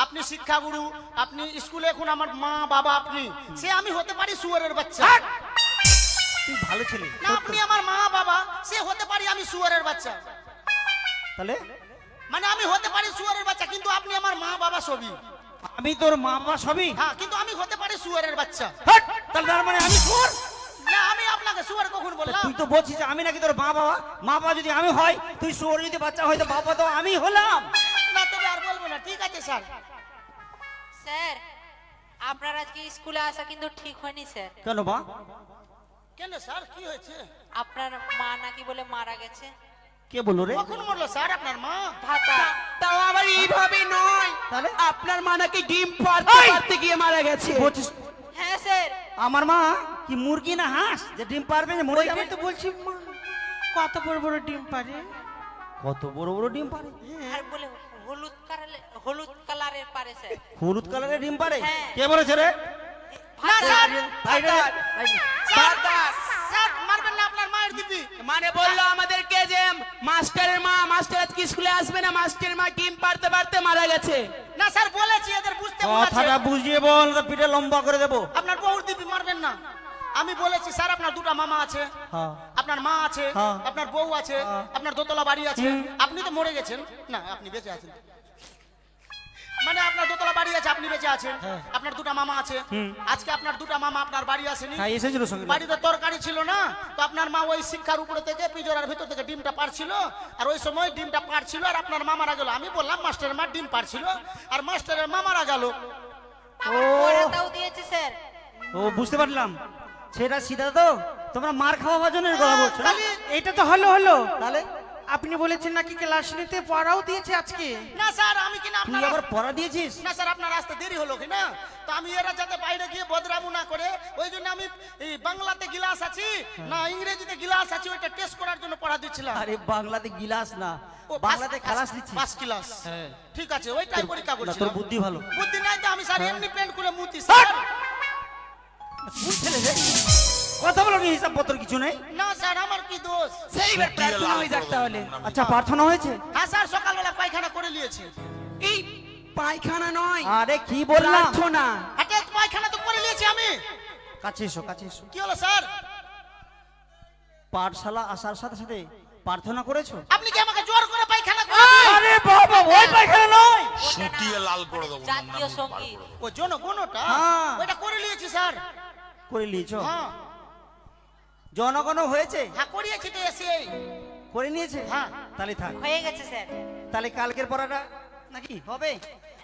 আপনি শিক্ষা গুরু, আপনি স্কুলে এখন আমার মা বাবা আপনি, সে আমি হতে পারি শুয়োরের বাচ্চা। তুই ভালো ছেলে না আপনি আমার মা বাবা, সে হতে পারি আমি শুয়োরের বাচ্চা। তাহলে মানে আমি হতে পারি শুয়োরের বাচ্চা কিন্তু আপনি আমার মা বাবা সবই। আমি তোর মা বাবা সবই হ্যাঁ কিন্তু আমি হতে পারি শুয়োরের বাচ্চা। হাট! তাহলে তার মানে আমি তোর না আমি আপনাকে শুয়োর কখন বললাম? তুই তো বলছিস যে আমি নাকি তোর মা বাবা মা বাবা যদি আমি হয় তুই শুয়োর যদি বাচ্চা হয় তো বাবা তো আমি হলাম না তবে আর বলবো না, ঠিক আছে স্যার। স্যার আপনার আজকে স্কুলে আসা কিন্তু ঠিক হয়নি স্যার। কেন মা কেন স্যার কি হয়েছে? আপনার মা নাকি বলে মারা গেছে। কে বললো রে কখন মরলো স্যার আপনার মা? ভাতা তাও আবার এইভাবে নয়, তাহলে আপনার মা নাকি ডিম পাড়তে এই! পারতে গিয়ে মারা গেছে। বলছিস হ্যাঁ স্যার। আমার মা কি মুরগি না হাঁস যে ডিম পারবে যে মরে যাবে তো বলছি মা কত বড় বড় ডিম পারে। কত বড় বড় ডিম পারে আর বলে হলুদ কালারের পারে স্যার। হলুদ কালারের ডিম পারে হ্যাঁ। কে বলেছে রে না স্যার, ভাতার। স্যার মারবেন না আপনার মায়ের দিবি। মানে বললো আমাদেরকে যে মাস্টারের মা, মাস্টার আজকে স্কুলে আসবে না, মাস্টারের মা ডিম পারতে পারতে মারা গেছে। না স্যার বলেছি এদের বুঝতে বলেছে। কথাটা বুঝিয়ে বল না পিঠে লম্বা করে দেবো আপনার বহুর দিবি মারবেন না। আমি বলেছি স্যার আপনার দুটো মামা আছে, হ্যাঁ আপনার মা আছে, হ্যাঁ। আপনার বউ আছে, আপনার দোতলা বাড়ি আছে। আপনি তো মরে গেছেন না, আপনি বেঁচে আছেন। মানে আপনার দোতলা বাড়ি আছে, আপনি বেঁচে আছেন। আপনার দুটো মামা আছে, আজকে আপনার দুটো মামা আপনার বাড়ি আসেনি। হ্যাঁ এসেছিল সঙ্গে বাড়িতে তরকারি ছিল না, তো আপনার মা ওই শিক্ষার উপরে থেকে পিজরার ভিতর থেকে ডিমটা পারছিল, আর ওই সময় ডিমটা পারছিল আর আপনার মা মারা গেল। আমি বললাম মাস্টারের মা ডিম পারছিল আর মাস্টারের মা মারা গেল। পড়াটাও দিয়েছে স্যার। ও বুঝতে পারলাম সেটা সিধা তো তোমরা মার খাওয়ার জন্য এর কথা বলছো না? খালি এটা তো হলো তাহলে আপনি বলেছেন নাকি ক্লাস নিতে পড়াও দিয়েছে আজকে। না স্যার আমি কিনা তুই আপনার আবার পড়া দিয়েছিস না স্যার আপনার আসতে দেরি হলো কিনা, তো আমি এরা যাতে বাইরে গিয়ে বদরামু না করে ওই জন্য আমি এই বাংলাতে গিলাস আছি না ইংরেজিতে গিলাস আছি ওইটা টেস্ট করার জন্য পড়া দিচ্ছিলাম। আরে বাংলাতে গিলাস না ও, বাংলাতে পাস- খালাস দিচ্ছিস পাস ক্লাস। হ্যাঁ। ঠিক আছে ওইটাই পরীক্ষা না, তোর করছিলাম। বুদ্ধি ভালো বুদ্ধি নাই তো আমি স্যার এমনি প্যান্ট খুলে মুতি স্যার। কোন ছেলে রে কথা বলো নি, হিসাব পত্র কিছু নেই। না স্যার আমার কি দোষ? সেইবার প্রার্থনা হয়ে যাক তাহলে। আচ্ছা প্রার্থনা হয়েছে? হ্যাঁ স্যার সকালবেলা পায়খানা করে নিয়েছি। এই পায়খানা নয়, আরে কি বললাম? প্রার্থনা। হাটে পায়খানা তো করে নিয়েছি আমি। কাছে এসো, কাছে এসো। কি হলো স্যার? পাঠশালা আসার সাথে সাথে প্রার্থনা করেছো? আপনি কি আমাকে জোর করে পায়খানা করেছেন? আরে বাবা, ওই পায়খানা নয়। সুটিয়ে লাল করে দেবো জাতীয় সঙ্গীত। ও জনগণটা হ্যাঁ। ওটা করে নিয়েছি স্যার। করে নিয়েছো? হ্যাঁ জনগণ হয়েছে? হ্যাঁ করিয়েছি তো এসে। করে নিয়েছে? হ্যাঁ। তাহলে থাক। হয়ে গেছে স্যার। তাহলে কালকের পড়াটা নাকি হবে?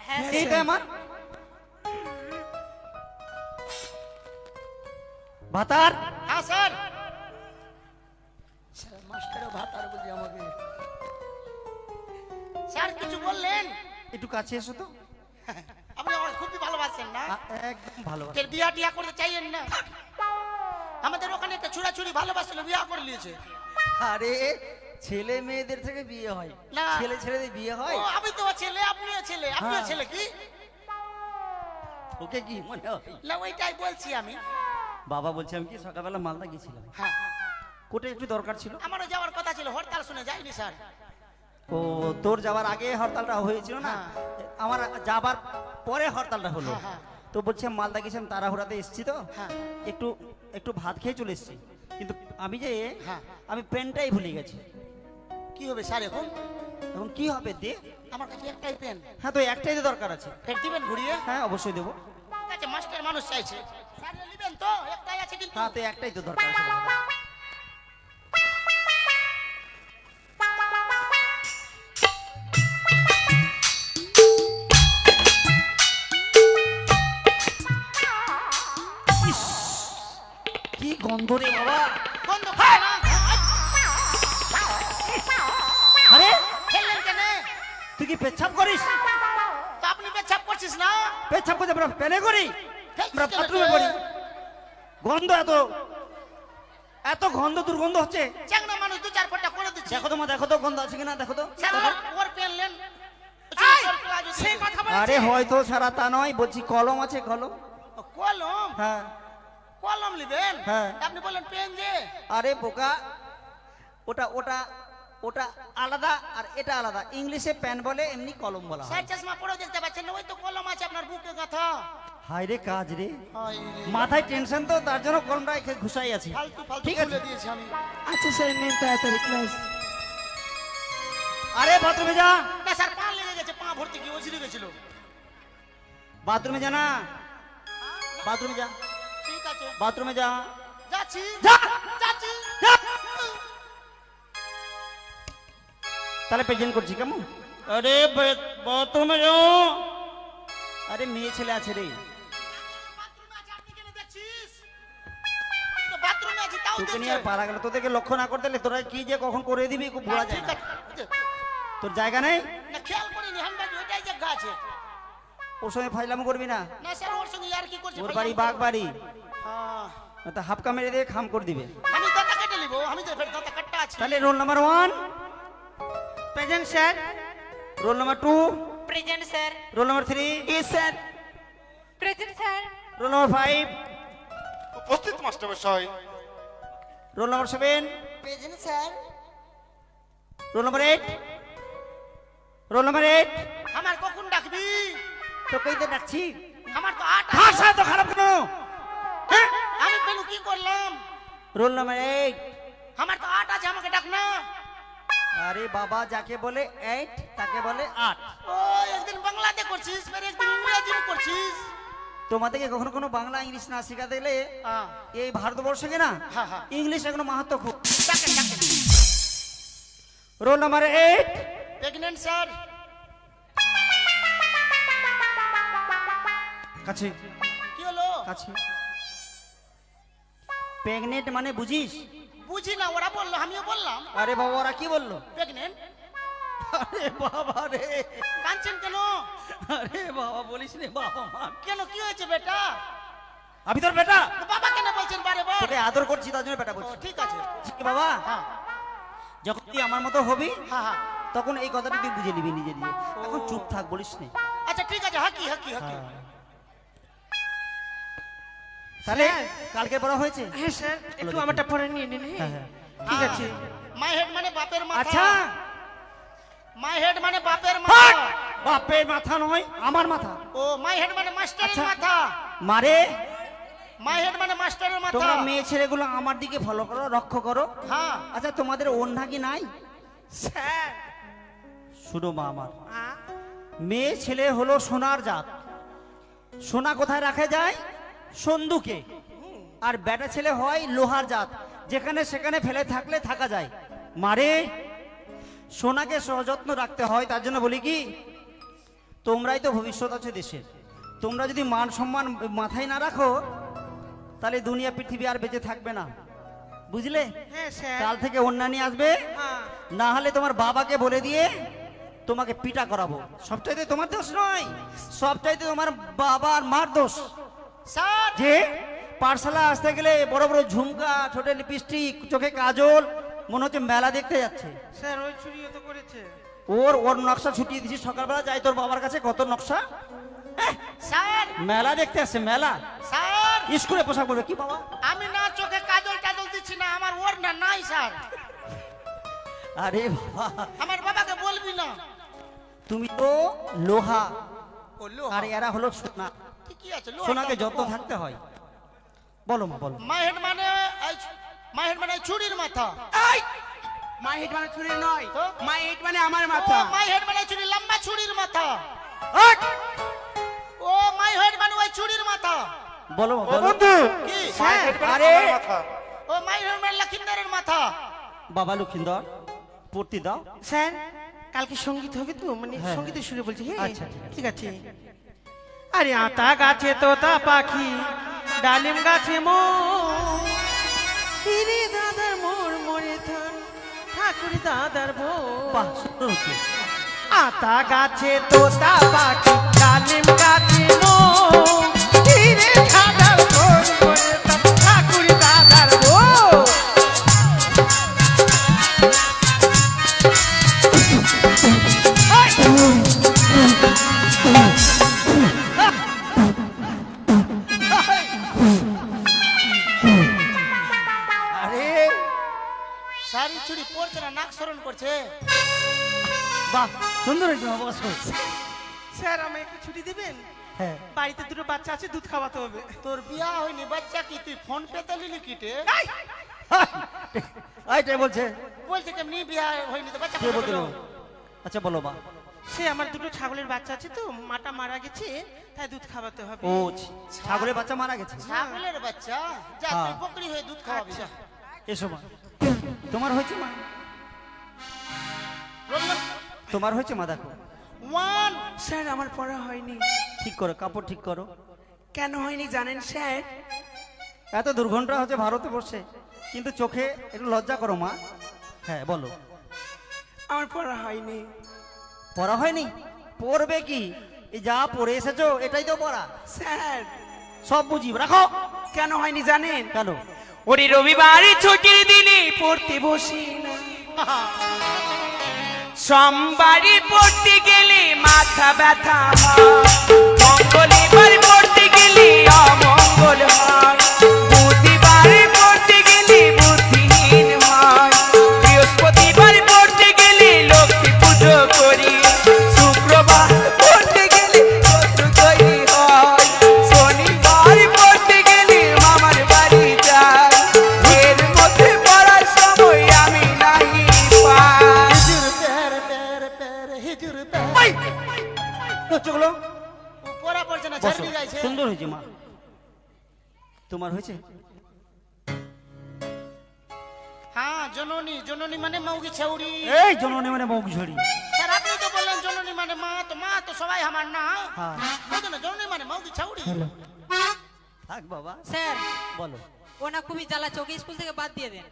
হ্যাঁ ঠিক স্যার। আমার ভাতার। হ্যাঁ স্যার। স্যার মাস্টারও ভাতার বুঝি আমাকে। স্যার কিছু বললেন? একটু কাছে এসো তো। আপনি আমাকে খুবই ভালোবাসেন না? একদম ভালো। এর বিয়া টিয়া করতে চাইয়েন না? আমাদের ওখানে একটা ছুড়াছুড়ি ভালোবাসছিল, বিয়া করে নিয়েছে। আরে ছেলে মেয়েদের থেকে বিয়ে হয় না। ছেলে ছেলেদের বিয়ে হয়? ও আমি তো ছেলে, আপনিও ছেলে। আপনিও হ্যাঁ। ছেলে কি? ওকে কি মনে হয়? না ওইটাই বলছি আমি। বাবা বলছে আমি কি সকালবেলা মালদা গেছিলাম, হ্যাঁ কোর্টে একটু দরকার ছিল। আমারও যাওয়ার কথা ছিল, হরতাল শুনে যাইনি স্যার। ও তোর যাবার আগে হরতালটা হয়েছিল না, হ্যাঁ। আমার যাবার পরে হরতালটা হলো। হ্যাঁ, হ্যাঁ। তো বলছি আমি মালদা গেছিলাম, তাড়াহুড়াতে এসেছি তো হ্যাঁ। একটু একটু ভাত খেয়ে চলে এসেছি, কিন্তু আমি যে হ্যাঁ। আমি পেনটাই ভুলে গেছি। কি হবে স্যার এখন? এখন কি হবে? দে। আমার কাছে একটাই পেন। হ্যাঁ তো একটাই তো দরকার আছে। ফের দিবেন ঘুরিয়ে? হ্যাঁ অবশ্যই দেবো। ঠিক আছে মাস্টার মানুষ চাইছে। স্যার নেবেন তো? একটাই আছে কিন্তু। হ্যাঁ তো একটাই তো দরকার আছে বাবা। ইস, কি গন্ধ রে বাবা। বন্ধ করে না। আরে ফেললেন কেন? তুই কি পেচ্ছাপ করিস? তো আপনি পেছাপ করছিস না? পেচ্ছাপ করতে আমরা পেনে করি, আমরা বাথরুমে করি। গন্ধ এত এত গন্ধ, দুর্গন্ধ হচ্ছে। চ্যাংড়া মানুষ দু চার ফোঁটা করে দিচ্ছে। দেখো তো মা, দেখো তো গন্ধ আছে কিনা, দেখো তো। স্যার ওর পেনলেন। সেই কথা আরে হয়তো সারা তা নয়, বলছি কলম আছে, কলম। কলম? হ্যাঁ। কলম নেবেন? হ্যাঁ। আপনি বললেন পেন যে। আরে বোকা, ওটা ওটা ওটা আলাদা আর এটা আলাদা। ইংলিশে পেন বলে, এমনি কলম বলা হয়। স্যার চশমা পরেও দেখতে পাচ্ছেন না, ওই তো কলম আছে আপনার বুকে কথা। হাই রে কাজ রে, হায় রে। মাথায় টেনশন তো, তার জন্য কলমটা এখানে ঘুষাই আছে। ফালতু ফালতু ঠিক আছে। খুলে দিয়েছি আমি। আচ্ছা স্যার নেন তাড়াতাড়ি ক্লাস। আরে বাথরুমে যা, না স্যার পা লেগে গেছে, পা ভর্তি কি ওঝিরে গেছিল। বাথরুমে যা না, বাথরুমে যা, ঠিক আছে বাথরুমে যা। যাচ্ছি যা। যাচ্ছি। যা। তাহলে প্রেজেন্ট করছি কেমন? আরে বাথরুমে যাও। আরে মেয়ে ছেলে আছে রে, বাথরুমে আছে, আপনি কেন দেখছিস? আমি তো বাথরুমে আছি তাও তোকে নিয়ে আর দেখছে। পারা গেল। তোদেরকে লক্ষ্য না করতে তোরা কি যে কখন করে দিবি খুব বলা যায় ঠিক না। আছে। তোর জায়গা নেই, না খেয়াল করিনি, হামবাজি ওইটাই জায়গা আছে। ওর সঙ্গে ফাইলামো করবি না। না স্যার ওর সঙ্গে আর কি করছে? ওর বাড়ি বাঘ বাড়ি, হ্যাঁ। তো হাফকা মেরে দিয়ে খাম করে দিবে। আমি দাঁতা কেটে নিব, আমি তো ফের দাঁতা কাটটা আছে। তাহলে roll number 1 present sir, roll number 2, present sir. Roll number 3, yes sir. Present sir. Roll number 5, উপস্থিত মাস্টারমশাই। Roll number 7, present sir. Roll number 8, roll number 8। আমার কখন ডাকবি? তোকেই তো ডাকছি। আমার তো 8 ভাষা তো খারাপ কেন? হ্যাঁ? আমি পেলু কি করলাম? Roll number 8। আমার তো 8 আছে, আমাকে ডাক না। আরে বাবা, যাকে বলে 8 তাকে বলে 8। ও একদিন বাংলাতে করছিস, ফের একদিন ইংরেজি করছিস। তোমাদেরকে কখনো কোনো বাংলা ইংলিশ না শেখাতে গেলে হ্যাঁ এই ভারতবর্ষকে না হ্যাঁ, হ্যাঁ। ইংলিশ এখনো মাহাত্ম খুব। ডাকেন ডাকেন। Roll number 8, pregnant sir. কাছে কি হলো? কাছে। প্রেগনেন্ট মানে বুঝিস? বুঝি না, ওরা বললো আমিও বললাম আরে বাবা, ওরা কি বললো? প্রেগনেন্ট। আরে বাবা রে, কাঁদছেন কেন? আরে বাবা বলিস রে বাবা মা। কেন কি হয়েছে বেটা? আমি তোর বেটা, তো বাবা কেন বলছেন বারে বার? তোকে আদর করছি তার জন্য বেটা ও, বলছি। ঠিক আছে। ঠিক আছে বাবা, হ্যাঁ যখন তুই আমার মতো হবি হ্যাঁ হ্যাঁ। তখন এই কথাটা তুই বুঝে নিবি নিজে নিজে। এখন চুপ থাক, বলিস নে। আচ্ছা ঠিক আছে, হাকি হাকি হাকি। তাহলে কালকে পড়া হয়েছে? হ্যাঁ স্যার, একটু আমারটা পরে নিয়ে নিন। হ্যাঁ হ্যাঁ। ঠিক আছে। মাই হেড মানে বাপের মাথা। আচ্ছা, মাই হেড মানে বাপের মাথা। বাপের মাথা নয়, আমার মাথা। ও মাই হেড মানে মাস্টারের আচ্ছা। মাথা। মারে, মাই হেড মানে মাস্টারের মাথা। তোমরা মেয়ে ছেলেগুলো আমার দিকে ফলো করো, রক্ষা করো। হ্যাঁ। আচ্ছা, তোমাদের ওড়না কি নাই? স্যার শুনো মা আমার, মেয়ে ছেলে হলো সোনার জাত। সোনা কোথায় রাখা যায়? সন্দুকে। আর বেটা ছেলে হয় লোহার জাত, যেখানে সেখানে ফেলে থাকলে থাকা যায়। মারে, সোনাকে সযত্ন রাখতে হয়। তার জন্য বলি কি, তোমরাই তো ভবিষ্যৎ আছে দেশের। তোমরা যদি মান সম্মান মাথায় না রাখো, তাহলে দুনিয়া পৃথিবী আর বেঁচে থাকবে না, বুঝলে? হ্যাঁ স্যার। কাল থেকে অন্যান্য আসবে, হ্যাঁ। না হলে তোমার বাবাকে বলে দিয়ে তোমাকে পিটা করাবো। সবচাইতে তোমার দোষ নয়, সবচাইতে তোমার বাবা আর মার দোষ। স্যার যে পাঠশালা আসতে গেলে বড় বড় ঝুমকা, ঠোঁটে লিপস্টিক, চোখে কাজল, মনে হচ্ছে মেলা দেখতে যাচ্ছে। স্যার ওই চুরিও তো করেছে। ওর নকশা ছুটিয়ে দিচ্ছি। সকালবেলা যাই তোর বাবার কাছে, কত নকশা। স্যার মেলা দেখতে আসছে, মেলা। স্যার স্কুলে পোশাক পরবে কি বাবা? আমি না চোখে কাজল টাজল দিচ্ছি না, আমার ওড়না নাই স্যার। আরে বাবা, আমার বাবাকে বলবি না। তুমি তো লোহা, ও লোহা। আর এরা হলো সোনা। ঠিকই আছে, লোহা সোনাকে দাম যত্ন কম। থাকতে হয়। বলো মা, বলো। মাই হেড মানে মাই হেড মানে চুরির মাথা। মাই হেড মানে ছুরি নয়, তো? মাই হেড মানে আমার ও মাই হেড মানে চুরি, লম্বা চুরির মাথা। হাট! ও মাই হেড মানে ওই চুরির মাথা। বলো মা, ও বলো। বন্ধু, কি হ্যাঁ, আরে ও মাই হেড মানে লক্ষিন্দরের মাথা। বাবা লক্ষিন্দর, পড়তে দাও। স্যার কালকে সঙ্গীত হবে তো, মানে হ্যাঁ, সঙ্গীতের সুরে বলছি। হ্যাঁ আচ্ছা, ঠিক আছে। আরে আতা গাছে তোতা পাখি, ডালিম গাছে মোর, হিরে দাদার মোর মরে থান, ঠাকুর দাদার বাহ, বউ। সুন্দর হচ্ছে। আতা গাছে তোতা পাখি, ডালিম গাছে মোর, হিরে দাদার মোর মরে থান, ঠাকুর দাদার বউ। আরে শাড়ি চুরি পরছে না, নাক সরণ করছে। বাহ, সুন্দর হয়েছে বাবা, বসো। স্যার আমায় একটু ছুটি দিবেন? হ্যাঁ। বাড়িতে দুটো বাচ্চা আছে, দুধ খাওয়াতে হবে। তোর বিয়া হয়নি, বাচ্চা কি তুই ফোন পেতে নিলি কিটে? এইটাই বলছে। বলছে কেমনি বিয়া হয়নি তো বাচ্চা কে কোথায় বলতে পেলো? দেবো? আচ্ছা বলো মা। সে আমার দুটো ছাগলের বাচ্চা আছে তো, মাটা মারা গেছে, তাই দুধ খাওয়াতে হবে। ও, ছাগলের বাচ্চা মারা গেছে। ছাগলের বাচ্চা? যা হ্যাঁ। তুই বকরি হয়ে দুধ খাওয়াবি যা। এসো মা। তোমার হয়েছে মা? তোমার হয়েছে মা? দেখো, ওয়ান স্যার আমার পড়া হয়নি। ঠিক করো, কাপড় ঠিক করো। কেন হয়নি জানেন স্যার? এত দুর্ঘটনা হচ্ছে ভারতে বসে, কিন্তু চোখে একটু লজ্জা করো মা। হ্যাঁ বলো। আমার পড়া হয়নি। পড়া হয়নি? পড়বে কি? এই যা পড়ে এসেছো এটাই তো পড়া। স্যার সব বুঝি, রাখো। কেন হয়নি জানেন? কেন? ওরে রবিবার ছুটির দিনে পড়তে বসি না, সোমবারে পড়তে গেলে মাথা ব্যথা হয়, মঙ্গলবার পড়তে গেলে অমঙ্গল হয়, বুধবার পড়তে গেলে বুদ্ধিহীন হয়, বৃহস্পতিবার পড়তে গেলে লক্ষ্মী পুজো করি, শুক্রবার পড়তে গেলে শত্রু তৈরি হয়, শনিবার পড়তে গেলে মামার বাড়ি যাই, এর মধ্যে পড়ার সময় আমি নাহি পাই। হিজুর পের পের পের হিজুর পের। চলো পড়া পড়ছে না, বসো। ঝাড়ি যাইছে। সুন্দর হয়েছে মা। তোমার হয়েছে? হ্যাঁ, জননী। জননী মানে মৌগি ছাউড়ি। এই জননী মানে মুখ ঝড়ি। স্যার আপনি তো বললেন জননী মানে মা, তো মা তো সবাই আমার না। হ্যাঁ। বুঝো না, জননী মানে মৌগি ছাউড়ি। থাক বাবা, স্যার বলো। ও না খুবই জ্বালাচ্ছে, ওকে স্কুল থেকে বাদ দিয়ে দেন।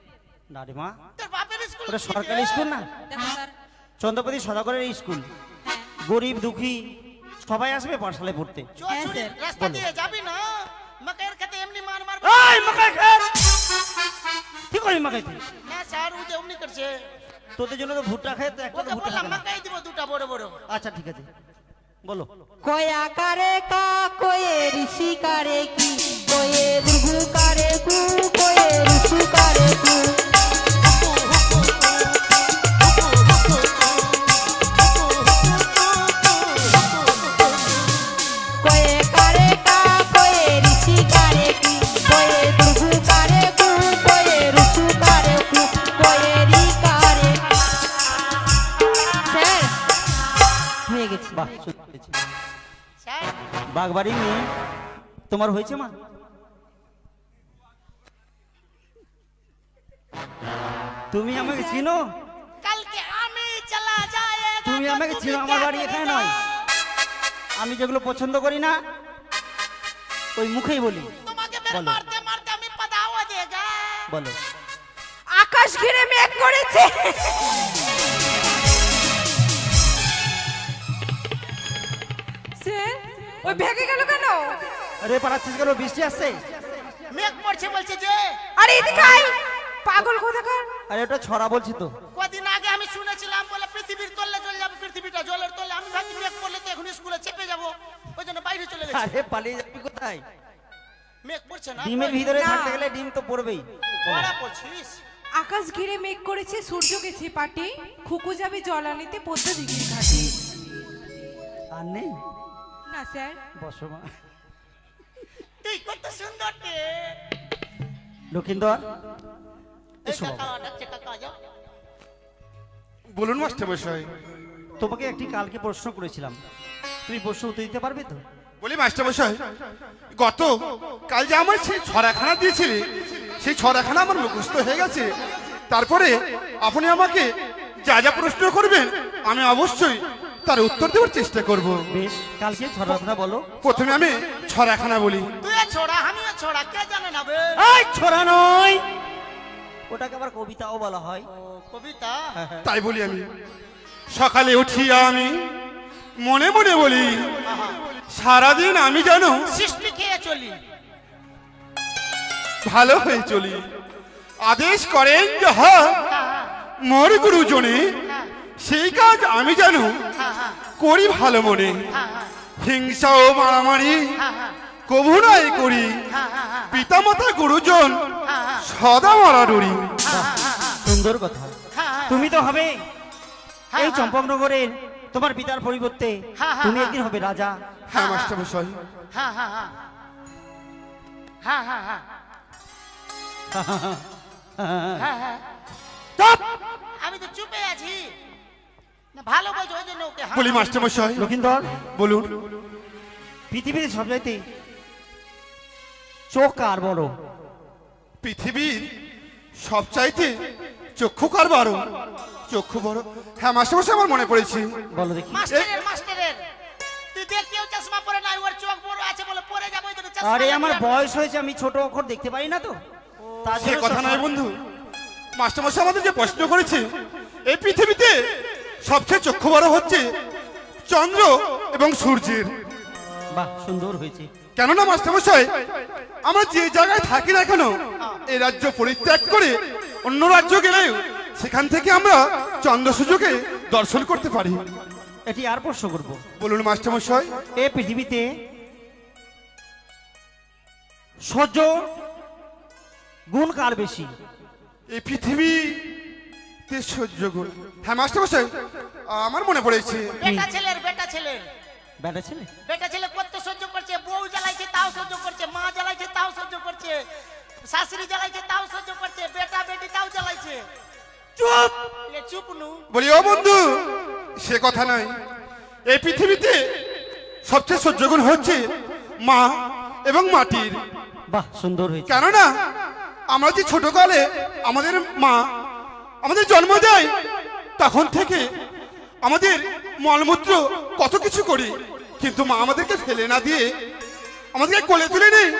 না রে মা, তোর বাপের স্কুল ওটা সরকারি স্কুল না, দেখো স্যার। চন্দ্রপতি সদাগরের স্কুল। হ্যাঁ গরিব দুঃখী সবাই আসবে পাঠশালায় পড়তে। হ্যাঁ, স্যার। রাস্তা দিয়ে যাবি না, মাকের খেতে এমনি মার মারবে। এই মাকাই খেত! কি করবি মাকাই তুই? না স্যার, ও যে অমনি করছে। তোদের জন্য তো ভুট্টা খায়, তো একটা তো ওকে ভুট্টা বললাম খাবে না। মাকাই দিব দুটা বড় বড়। আচ্ছা ঠিক আছে, বলো। কয়া কারে কা কয়ে ঋষি কারে কি কয়ে দুর্গ বাগবাড়ি মেয়ে তোমার হয়েছে মা? তুমি আমাকে চিনো? কালকে আমি চলা যায়েগা তুমি আমাকে চিনো? আমার বাড়ি এখানে নয়। আমি যেগুলো পছন্দ করি না ওই মুখেই বলি। তোমাকে মেরে বলো। মারতে মারতে আমি পদাওয়া দেগা। বলো। আকাশ ঘিরে মেঘ করেছে। স্যার ওই ভেগে গেল কেন? আরে পারাচ্ছিস কেন? বৃষ্টি আসছে। মেঘ পড়ছে বলছে যে। আরে এদিকে আয় পাগল কোথাকার। আরে ওটা ছড়া বলছি তো। কদিন আগে আমি শুনেছিলাম বলে পৃথিবীর তলে চলে যাবে, পৃথিবীটা জলের তলে। আমি ভাবছি মেঘ পড়লে তো এখন স্কুলে চেপে যাবো, ওই জন্য বাইরে চলে গেছি। আরে পালিয়ে যাবি কোথায়? মেঘ পড়ছে না? ডিমের ভিতরে থাকতে গেলে ডিম তো পড়বেই। পড়া পড়ছিস? আকাশ ঘিরে মেঘ করেছে, সূর্য গেছে পাটে, খুকু যাবে জল আনিতে পদ্ম দিঘির ঘাটে। আর নেই? না স্যার। বসো মা। তুই কত সুন্দর রে। লক্ষিন্দর এই এসো বাবা। কাকা ডাকছে, কাকা যাও। বলুন মাস্টার মশাই। তোমাকে একটি কালকে প্রশ্ন করেছিলাম, তুমি প্রশ্ন উত্তর দিতে পারবে তো? বলি মাস্টার মশাই, গত কাল যে আমার সেই ছড়াখানা দিয়েছিলে, সেই ছড়াখানা আমার মুখস্থ হয়ে গেছে। তারপরে আপনি আমাকে যা যা প্রশ্ন করবেন আমি অবশ্যই তার উত্তর দেওয়ার চেষ্টা করব। বেশ, কালকে ছড়াখানা বলো। প্রথমে আমি ছড়াখানা বলি। তুই ছোড়া আমিও ছোড়া, কে জানে না বে? এই ছড়া নয়, ওটাকে আবার কবিতাও বলা হয়। ও কবিতা। তাই বলি আমি। সকালে উঠিয়া আমি মনে মনে বলি, সারাদিন আমি যেন সৃষ্টি খেয়ে চলি, ভালো হয়ে চলি। আদেশ করেন যাহা মোর গুরুজনে, সেই কাজ আমি যেন করি ভালো মনে। হিংসা ও মারামারি কভু নাই করি, পিতামাতা গুরুজন সদা মারাডুরি। সুন্দর কথা। তুমি তো হবে এই চম্পকনগরের, তোমার পিতার পরিবর্তে তুমি একদিন হবে রাজা। হ্যাঁ মাস্টার মশাই। হ্যাঁ হ্যাঁ হ্যাঁ হ্যাঁ হ্যাঁ হ্যাঁ হ্যাঁ হ্যাঁ। চুপ! আমি তো চুপে আছি না, ভালো বলছো ওই জন্য ওকে। বলি মাস্টার মশাই। লক্ষিন্দর, বলুন। পৃথিবীতে সবচাইতে চোখ কার বড়? পৃথিবীর সবচাইতে চক্ষু কার বড়? চক্ষু বড়? হ্যাঁ মাস্টার মশাই, আমার মনে পড়েছে। বলো দেখি। মাস্টারের মাস্টারের তুই দেখতেও চশমা পরে নাই, ওর চোখ বড় আছে বলে পরে যাবো ওই জন্য চশমা। আরে আমার বয়স হয়েছে, আমি ছোট অক্ষর দেখতে পাই না তো, তার সে জন্য কথা চশমা- নয় বন্ধু। মাস্টার মশাই আমাদের যে প্রশ্ন করেছে, এই পৃথিবীতে সবচেয়ে চক্ষু বড় হচ্ছে চন্দ্র এবং সূর্যের। বাহ, সুন্দর হয়েছে। কেননা মাস্টার মশাই, আমরা যে জায়গায় থাকি না কেন, এই রাজ্য পরিত্যাগ করে অন্য রাজ্য গেলেও সেখান থেকে আমরা চন্দ্র সূর্যকে দর্শন করতে পারি। এটি আর প্রশ্ন করবো। বলুন মাস্টার মশাই। এই পৃথিবীতে সহ্য গুণ কার বেশি? এই পৃথিবীতে সহ্য গুণ। হ্যাঁ মাস্টার মশাই, আমার মনে পড়েছে। বেটা ছেলের বেটা ছেলের বেটা ছেলে? বেটা ছেলে কত সহ্য করছে, বউ জ্বালাইছে তাও সহ্য করছে, মা জ্বালাইছে তাও সহ্য করছে, শাশুড়ি জ্বালাইছে তাও সহ্য করছে, বেটা বেটি তাও জ্বালাইছে। চুপ! এ চুপ নু। বলি ও বন্ধু, সে কথা নয়। এই পৃথিবীতে সবচেয়ে সহ্য গুণ হচ্ছে মা এবং মাটির। বাহ, সুন্দর হয়েছে। কেননা আমরা যে ছোটকালে আমাদের মা আমাদের জন্ম দেয়, তখন থেকে আমাদের মলমূত্র কত কিছু করি, কিন্তু মা আমাদেরকে ফেলে না দিয়ে আমাদেরকে কোলে তুলে নেয়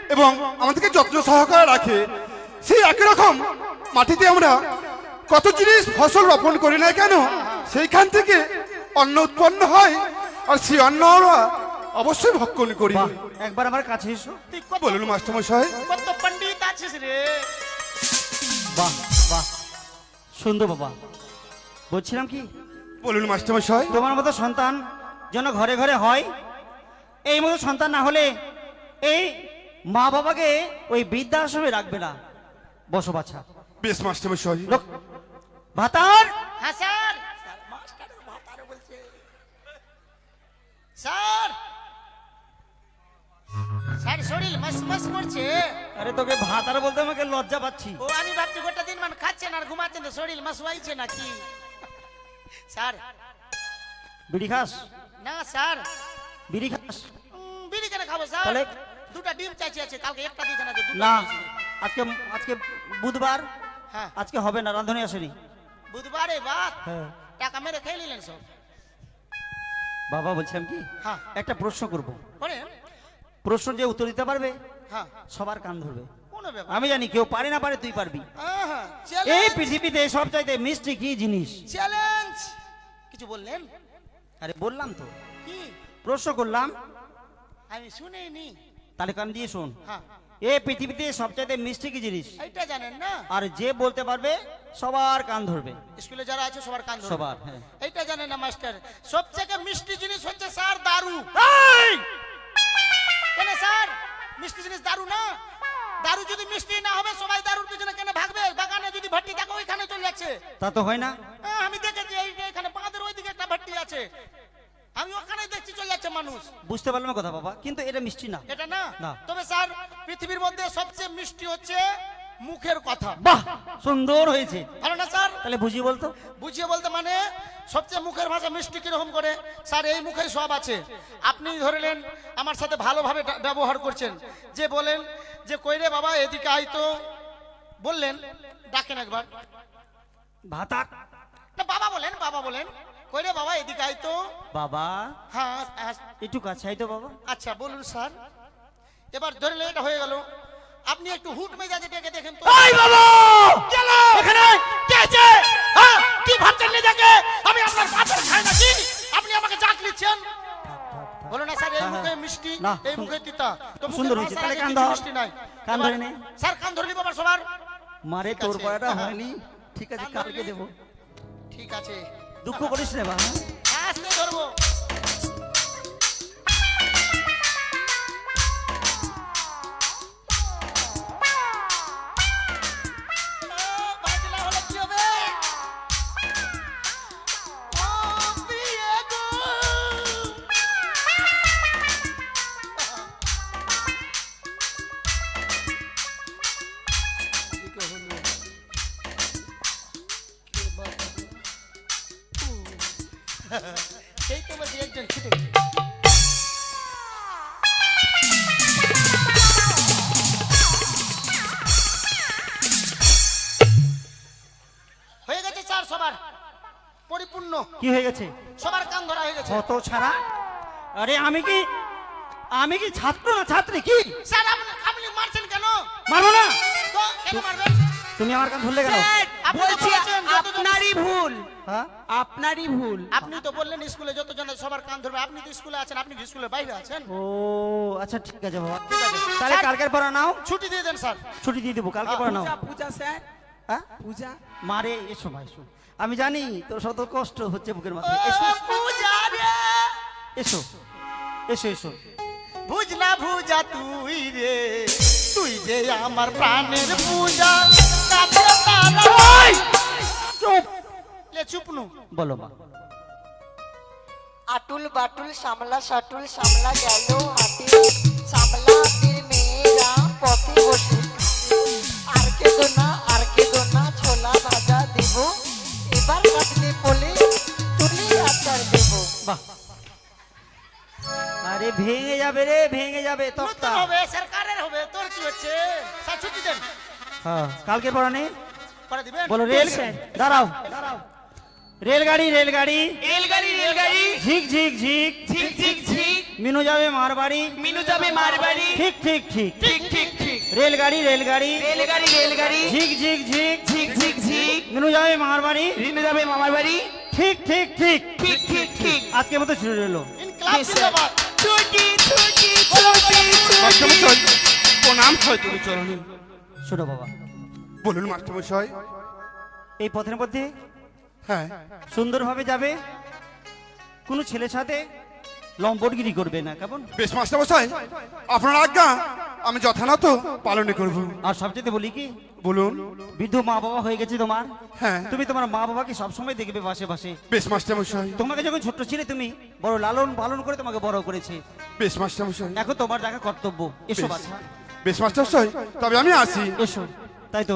এবং আমাদেরকে যত্ন সহকারে রাখে। সেই একই রকম মাটিতে আমরা কত জিনিস ফসল রোপণ করি না কেন, সেইখান থেকে অন্ন উৎপন্ন হয়, আর সেই অন্ন আমরা অবশ্যই ভক্ষণ করি। বাহ, একবার আমার কাছে এসো। তুই কত বলুন মাস্টার মশাই। কত পণ্ডিত আছিস রে। বাহ বাহ, সুন্দর বাবা। বলছিলাম কি, বলুন মাস্টার মশাই। তোমার মতো সন্তান যেন ঘরে ঘরে হয়। এই মতো সন্তান না হলে এই মা বাবাকে ওই বৃদ্ধাশ্রমে রাখবে না। বসো বাছা। বেশ মাস্টার মশাই। লোক ভাতার। হ্যাঁ স্যার। মাস্টার ভাতার বলছে স্যার। স্যার শরীর মাস করছে। আরে তোকে ভাতার বলতে আমাকে লজ্জা পাচ্ছি। ও আমি ভাবছি গোটা দিন মান খাচ্ছেন আর ঘুমাচ্ছেন, তো শরীর মাস হইছে নাকি? স্যার বিড়ি খাস? না স্যার, বিড়ি খাস? খাবো স্যার তাহলে? দুটা ডিম চাইছি আছে কালকে একটা দিয়েছেন আজকে দুটো না দিয়েছি। আজকে আজকে বুধবার, হ্যাঁ আজকে হবে না, রাঁধুনি আসেনি। বুধবারে বাদ হ্যাঁ টাকা মেরে খেয়ে নিলেন সব। বাবা বলছিলাম কি, হ্যাঁ একটা প্রশ্ন করব, করেন প্রশ্ন যে উত্তর দিতে পারবে হ্যাঁ সবার কান ধরবে। কোনো ব্যাপার আমি জানি কেউ পারে না পারে, তুই পারবি। হ্যাঁ এই পৃথিবীতে সব চাইতে মিষ্টি কি জিনিস? চ্যালেঞ্জ কিছু বললেন আরে বললাম তো, কি প্রশ্ন করলাম, আমি শুনিনি। তাহলে কান দিয়ে শোন। হ্যাঁ এই পৃথিবীতে সব চাইতে মিষ্টি কি জিনিস? এইটা জানেন না? আর যে বলতে পারবে সবার কান ধরবে। স্কুলে যারা আছে সবার কান ধরবে। সবার, হ্যাঁ। এইটা জানেন না মাস্টার? সবথেকে মিষ্টি জিনিস হচ্ছে স্যার দারু। কেন স্যার মিষ্টি জিনিস দারু না? দারু যদি মিষ্টি না হবে সবাই দারুর পিছনে কেন ভাগবে? বাগানে যদি ভট্টি থাকে ওইখানে চলে যাচ্ছে। তা তো হয় না। হ্যাঁ, আমি দেখেছি এই যে এখানে বাঁধের ওইদিকে একটা ভট্টি আছে, আমি ওখানে দেখছি চলে যাচ্ছে মানুষ। বুঝতে পারলাম কথা বাবা, কিন্তু এটা মিষ্টি না। এটা না? না। তবে স্যার পৃথিবীর মধ্যে সবচেয়ে মিষ্টি হচ্ছে মুখের কথা। বাহ, সুন্দর হয়েছে। ভালো না স্যার? তাহলে বুঝিয়ে বলতো। বুঝিয়ে বলতে মানে সবচেয়ে মুখের ভাষা মিষ্টি কিরকম করে? স্যার এই মুখে সব আছে। আপনি ধরলেন আমার সাথে ভালোভাবে ব্যবহার করছেন, যে বলেন যে কই রে বাবা এদিকে আয় তো, বললেন ডাকেন একবার, ভাতা না বাবা বলেন, বাবা বলেন, কই রে বাবা এদিকে আয় তো। বাবা, হ্যাঁ একটু কাছে আই তো বাবা। আচ্ছা বলুন স্যার। এবার ধরলে এটা হয়ে গেল, আপনি একটু হুট মেজাজে ডেকে দেখেন তো। এই বাবা, গেল এখানে কে আছে? হ্যাঁ কি ভাবছেন নিজেকে আমি আপনার পাথর খাই নাকি? আপনি আমাকে জাক নিচ্ছেন? বলো না স্যার এই হ্যাঁ, মুখে হ্যাঁ। মিষ্টি, না, এই মুখে তিতা, তো মুখের সুন্দর হয়েছে। ভাষার তাহলে আগে কান কিছু ধর। মিষ্টি নাই। কান এবার- ধরে নে। স্যার কান ধরলি বাবার সবার। মারে ঠিক তোর আছে, পায়াটা হ্যাঁ। হয়নি, ঠিক আছে কান কালকে ধরলি? দেবো। ঠিক আছে দুঃখ করিস রে বাবা। আস্তে ধরবো। বাজনা হলে কি হবে? ও প্রিয় গো। সেই তো বলছি একজন ছুটে গেছে। হয়ে গেছে স্যার সবার পরিপূর্ণ, কি হয়ে গেছে? সবার কান ধরা হয়ে গেছে। কত ছাড়া? আরে আমি কি ছাত্র না ছাত্রী? কি স্যার আপনি মারছেন কেন? মারবো না। তো কেন মারবেন? তুমি আমার কান ধরলে কেন? আপনি তো বলেছেন যতজন- আপনারই ভুল, হ্যাঁ, আপনারই ভুল। আপনি তো বললেন স্কুলে যতজন আছে সবার কান ধরবে, আপনি তো স্কুলে আছেন, আপনি কি স্কুলের বাইরে আছেন? ও আচ্ছা ঠিক আছে বাবা, তাহলে কালকের পড়া নাও। ছুটি দিয়ে দেন স্যার। ছুটি দিয়ে দেবো, কালকে পড়া নাও। পূজা পূজা স্যার, হ্যাঁ পূজা। মারে এসো ভাই এসো, আমি জানি তোর শত কষ্ট হচ্ছে বুকের ও মাথায়। এসো পূজা রে, এসো এসো এসো। বুঝ না ভুজা তুই রে, তুই যে আমার প্রাণের পূজা। কাছে তারা- চুপ, লে চুপনু। বলো মা। আটুল বাটুল সামলা সাটুল সামলা গেল হাতে, সামলা হাতির মেয়েরা পথে বসে আর কেদো না ছোলা ভাজা দেব, এবার কাটলে পোলে তুলি আচার দেব। বাহ, আরে ভেঙে যাবে রে, ভেঙে যাবে তক্তা। নতুন হবে, সরকারের হবে, তোর কি হচ্ছে? স্যার ছুটি দেন। হ্যাঁ কালকে পড়া নেই। করে দিবেন? বলো রেল, দাঁড়াও, রেলগাড়ি রেলগাড়ি রেলগাড়ি রেলগাড়ি, ঝিক ঝিক ঝিক, ঝিক ঝিক ঝিক, মিনু যাবে মার বাড়ি, মিনু যাবে মার বাড়ি, ঠিক ঠিক ঠিক। ঠিক ঠিক ঠিক। রেলগাড়ি রেলগাড়ি রেলগাড়ি রেলগাড়ি, ঝিক ঝিক ঝিক, ঝিক ঝিক ঝিক, মিনু যাবে মার বাড়ি, মিনু যাবে মামার বাড়ি, ঠিক ঠিক ঠিক। ঠিক ঠিক ঠিক। আজকের মতো শুরু হলো। ইনকলাব জিন্দাবাদ। ছুটি ছুটি ছুটি মাস্টারমশাই প্রণাম হয় তুমি চরণে। শোনো বাবা, বলুন মাস্টারমশাই। এই পথের মধ্যে হ্যাঁ সুন্দরভাবে যাবে, কোনো ছেলের সাথে লম্পটগিরি করবে না, কেমন? বেশ মাস্টারমশাই, আপনার আজ্ঞা আমি যথাযথ পালন করব। আর সবচেয়ে বলি কি, বলুন। বৃদ্ধ মা বাবা হয়ে গেছে তোমার, হ্যাঁ তুমি তোমার মা বাবাকে সবসময় দেখবে পাশে পাশে। বেশ মাস্টারমশাই, তোমাকে যখন ছোট্ট ছিলে তুমি বড় লালন পালন করে তোমাকে বড় করেছে, বেশ মাস্টারমশাই, এখন তোমার দেখা কর্তব্য। এসো বেশ। বাচ্চা, বেশ মাস্টারমশাই, তবে আমি আসি। এসো। তাই তো